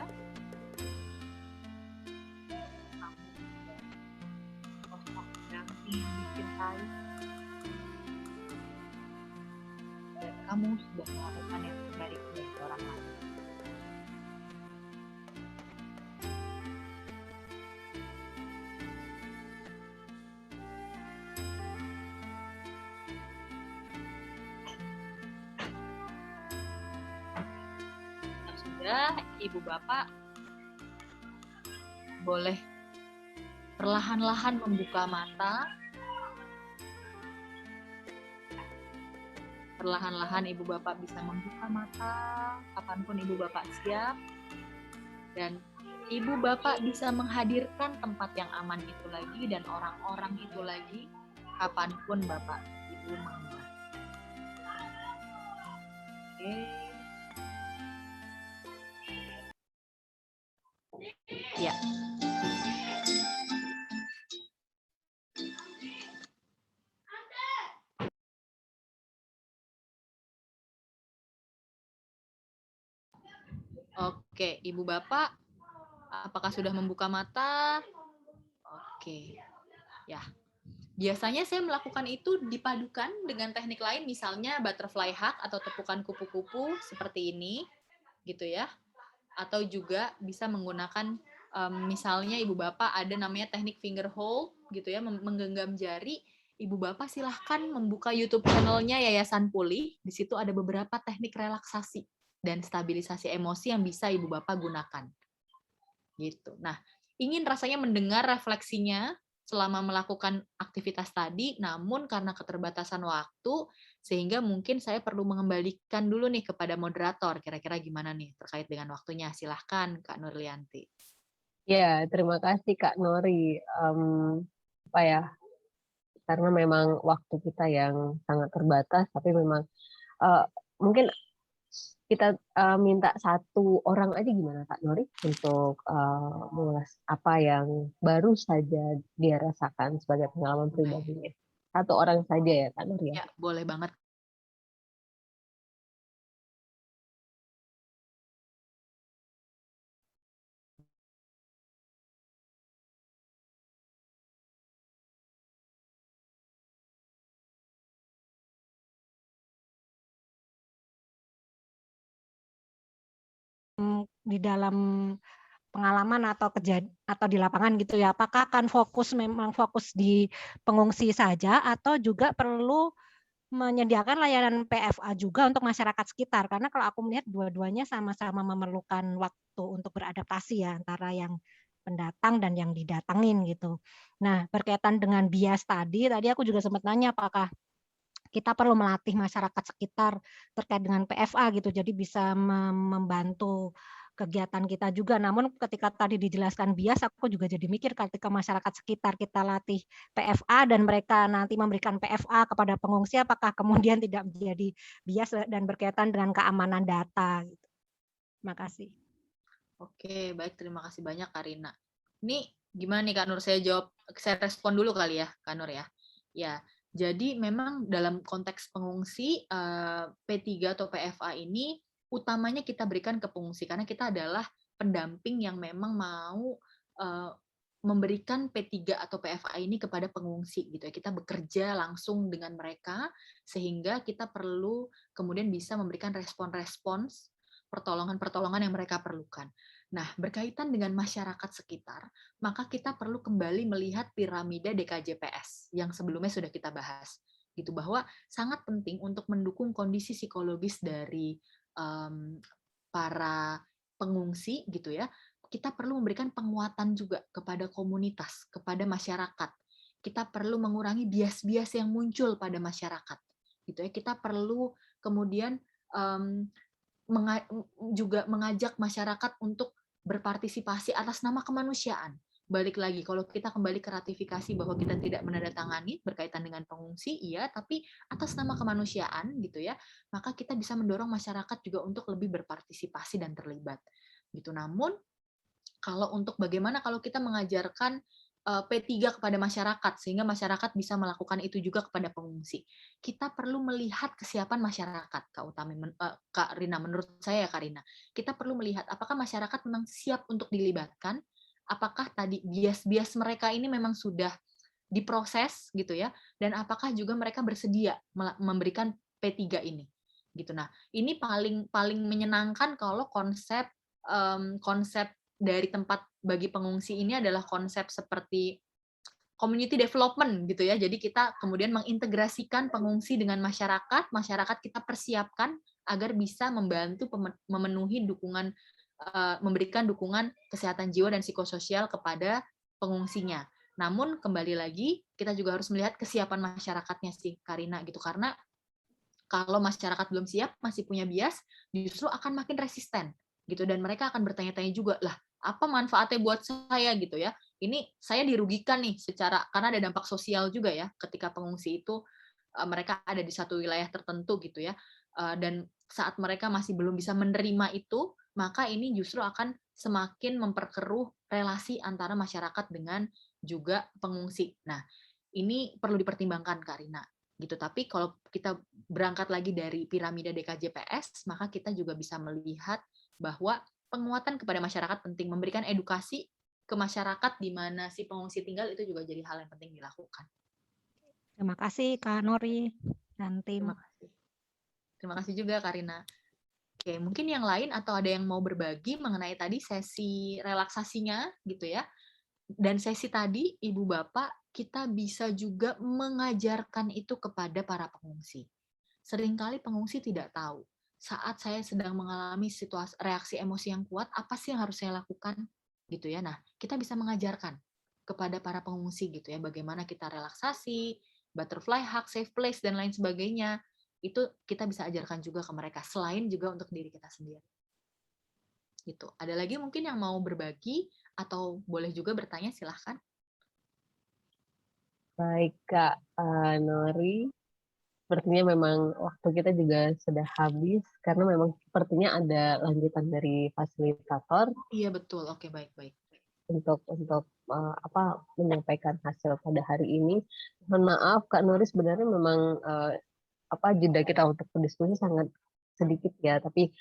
Kamu adalah sosok yang dicintai. Dan kamu sudah melakukan yang terbaik bagi orang lain. Ibu Bapak boleh perlahan-lahan membuka mata. Perlahan-lahan Ibu Bapak bisa membuka mata kapanpun Ibu Bapak siap. Dan Ibu Bapak bisa menghadirkan tempat yang aman itu lagi dan orang-orang itu lagi kapanpun Bapak Ibu mau. Oke. Ya. Oke, Ibu Bapak, apakah sudah membuka mata? Oke. Ya. Biasanya saya melakukan itu dipadukan dengan teknik lain, misalnya butterfly hug atau tepukan kupu-kupu seperti ini, gitu ya. Atau juga bisa menggunakan misalnya ibu bapak ada namanya teknik finger hold gitu ya, menggenggam jari. Ibu bapak silahkan membuka YouTube channelnya Yayasan Pulih. Di situ ada beberapa teknik relaksasi dan stabilisasi emosi yang bisa ibu bapak gunakan. Gitu. Nah, ingin rasanya mendengar refleksinya selama melakukan aktivitas tadi, namun karena keterbatasan waktu, sehingga mungkin saya perlu mengembalikan dulu nih kepada moderator. Kira-kira gimana nih terkait dengan waktunya? Silahkan, Kak Nurlianti. Ya, terima kasih Kak Nori. Apa ya? Karena memang waktu kita yang sangat terbatas, tapi memang mungkin kita minta satu orang aja gimana Kak Nori untuk mengulas apa yang baru saja dia rasakan sebagai pengalaman pribadinya. Satu orang saja ya Kak Nori ya. Ya, boleh banget. Di dalam pengalaman atau atau di lapangan gitu ya, apakah akan memang fokus di pengungsi saja atau juga perlu menyediakan layanan PFA juga untuk masyarakat sekitar? Karena kalau aku melihat dua-duanya sama-sama memerlukan waktu untuk beradaptasi ya, antara yang pendatang dan yang didatangin gitu. Nah, berkaitan dengan bias tadi aku juga sempat nanya apakah kita perlu melatih masyarakat sekitar terkait dengan PFA gitu, jadi bisa membantu kegiatan kita juga. Namun ketika tadi dijelaskan bias, aku juga jadi mikir ketika masyarakat sekitar kita latih PFA dan mereka nanti memberikan PFA kepada pengungsi, apakah kemudian tidak menjadi bias dan berkaitan dengan keamanan data? Gitu. Terima kasih. Oke, baik. Terima kasih banyak, Karina. Ini gimana nih, Kak Nur? Saya respon dulu kali ya, Kak Nur ya. Ya, jadi memang dalam konteks pengungsi, P3 atau PFA ini utamanya kita berikan ke pengungsi, karena kita adalah pendamping yang memang mau memberikan P3 atau PFA ini kepada pengungsi gitu ya. Kita bekerja langsung dengan mereka sehingga kita perlu kemudian bisa memberikan respons-respons pertolongan-pertolongan yang mereka perlukan. Nah, berkaitan dengan masyarakat sekitar, maka kita perlu kembali melihat piramida DKJPS yang sebelumnya sudah kita bahas. Gitu, bahwa sangat penting untuk mendukung kondisi psikologis dari para pengungsi gitu ya. Kita perlu memberikan penguatan juga kepada komunitas, kepada masyarakat. Kita perlu mengurangi bias-bias yang muncul pada masyarakat. Gitu ya. Kita perlu kemudian juga mengajak masyarakat untuk berpartisipasi atas nama kemanusiaan. Balik lagi, kalau kita kembali ke ratifikasi bahwa kita tidak menandatangani berkaitan dengan pengungsi, iya, tapi atas nama kemanusiaan gitu ya, maka kita bisa mendorong masyarakat juga untuk lebih berpartisipasi dan terlibat. Gitu. Namun, kalau untuk bagaimana kalau kita mengajarkan P3 kepada masyarakat, sehingga masyarakat bisa melakukan itu juga kepada pengungsi. Kita perlu melihat kesiapan masyarakat, Kak Rina, menurut saya ya Kak Rina. Kita perlu melihat apakah masyarakat memang siap untuk dilibatkan, apakah tadi bias-bias mereka ini memang sudah diproses gitu ya, dan apakah juga mereka bersedia memberikan P3 ini. Gitu. Nah, ini paling menyenangkan kalau konsep dari tempat bagi pengungsi ini adalah konsep seperti community development gitu ya. Jadi kita kemudian mengintegrasikan pengungsi dengan masyarakat, masyarakat kita persiapkan agar bisa membantu memenuhi dukungan, memberikan dukungan kesehatan jiwa dan psikososial kepada pengungsinya. Namun kembali lagi kita juga harus melihat kesiapan masyarakatnya sih, Karina, gitu, karena kalau masyarakat belum siap, masih punya bias, justru akan makin resisten gitu, dan mereka akan bertanya-tanya juga, lah apa manfaatnya buat saya gitu ya, ini saya dirugikan nih secara, karena ada dampak sosial juga ya ketika pengungsi itu mereka ada di satu wilayah tertentu gitu ya, dan saat mereka masih belum bisa menerima itu, maka ini justru akan semakin memperkeruh relasi antara masyarakat dengan juga pengungsi. Nah, ini perlu dipertimbangkan, Kak Rina gitu. Tapi kalau kita berangkat lagi dari piramida DKJPS, maka kita juga bisa melihat bahwa penguatan kepada masyarakat penting, memberikan edukasi ke masyarakat di mana si pengungsi tinggal itu juga jadi hal yang penting dilakukan. Terima kasih Kak Nori dan tim. Terima kasih juga Karina. Oke, mungkin yang lain atau ada yang mau berbagi mengenai tadi sesi relaksasinya gitu ya. Dan sesi tadi, Ibu Bapak, kita bisa juga mengajarkan itu kepada para pengungsi. Seringkali pengungsi tidak tahu, saat saya sedang mengalami situasi reaksi emosi yang kuat, apa sih yang harus saya lakukan? Gitu ya. Nah, kita bisa mengajarkan kepada para pengungsi gitu ya, bagaimana kita relaksasi, butterfly hug, safe place, dan lain sebagainya. Itu kita bisa ajarkan juga ke mereka, selain juga untuk diri kita sendiri. Gitu. Ada lagi mungkin yang mau berbagi atau boleh juga bertanya, silahkan. Baik Kak Nori, sepertinya memang waktu kita juga sudah habis karena memang sepertinya ada lanjutan dari fasilitator Iya betul, oke baik-baik. untuk menyampaikan hasil pada hari ini. Mohon maaf Kak Nori, sebenarnya memang jeda kita untuk berdiskusi sangat sedikit ya, tapi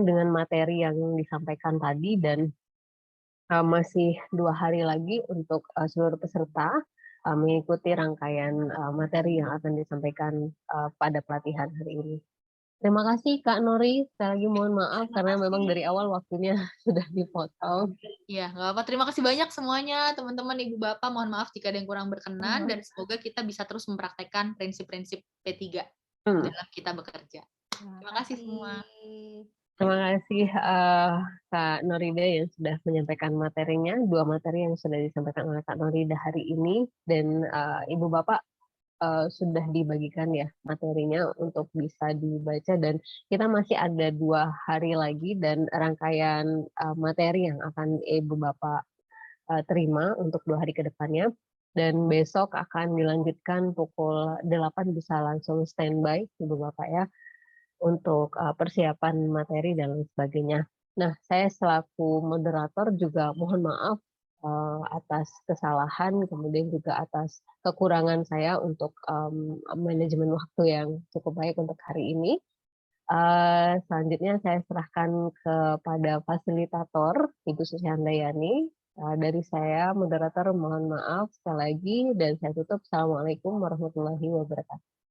dengan materi yang disampaikan tadi dan masih 2 hari lagi untuk seluruh peserta mengikuti rangkaian materi yang akan disampaikan pada pelatihan hari ini. Terima kasih Kak Nori, sekali lagi mohon maaf karena memang dari awal waktunya sudah dipotong. Iya, nggak apa-apa. Terima kasih banyak semuanya, teman-teman, Ibu Bapak. Mohon maaf jika ada yang kurang berkenan, dan semoga kita bisa terus mempraktekkan prinsip-prinsip P3 dalam kita bekerja. Terima kasih semua. Terima kasih Kak Norida yang sudah menyampaikan materinya, 2 materi yang sudah disampaikan oleh Kak Norida hari ini, dan Ibu Bapak sudah dibagikan ya materinya untuk bisa dibaca, dan kita masih ada 2 hari lagi dan rangkaian materi yang akan Ibu Bapak terima untuk 2 hari ke depannya, dan besok akan dilanjutkan pukul 8 bisa langsung standby Ibu Bapak ya untuk persiapan materi dan lain sebagainya. Nah, saya selaku moderator juga mohon maaf atas kesalahan, kemudian juga atas kekurangan saya untuk manajemen waktu yang cukup baik untuk hari ini. Selanjutnya saya serahkan kepada fasilitator, Ibu Susyandayani. Dari saya, moderator, mohon maaf sekali lagi, dan saya tutup. Assalamualaikum warahmatullahi wabarakatuh.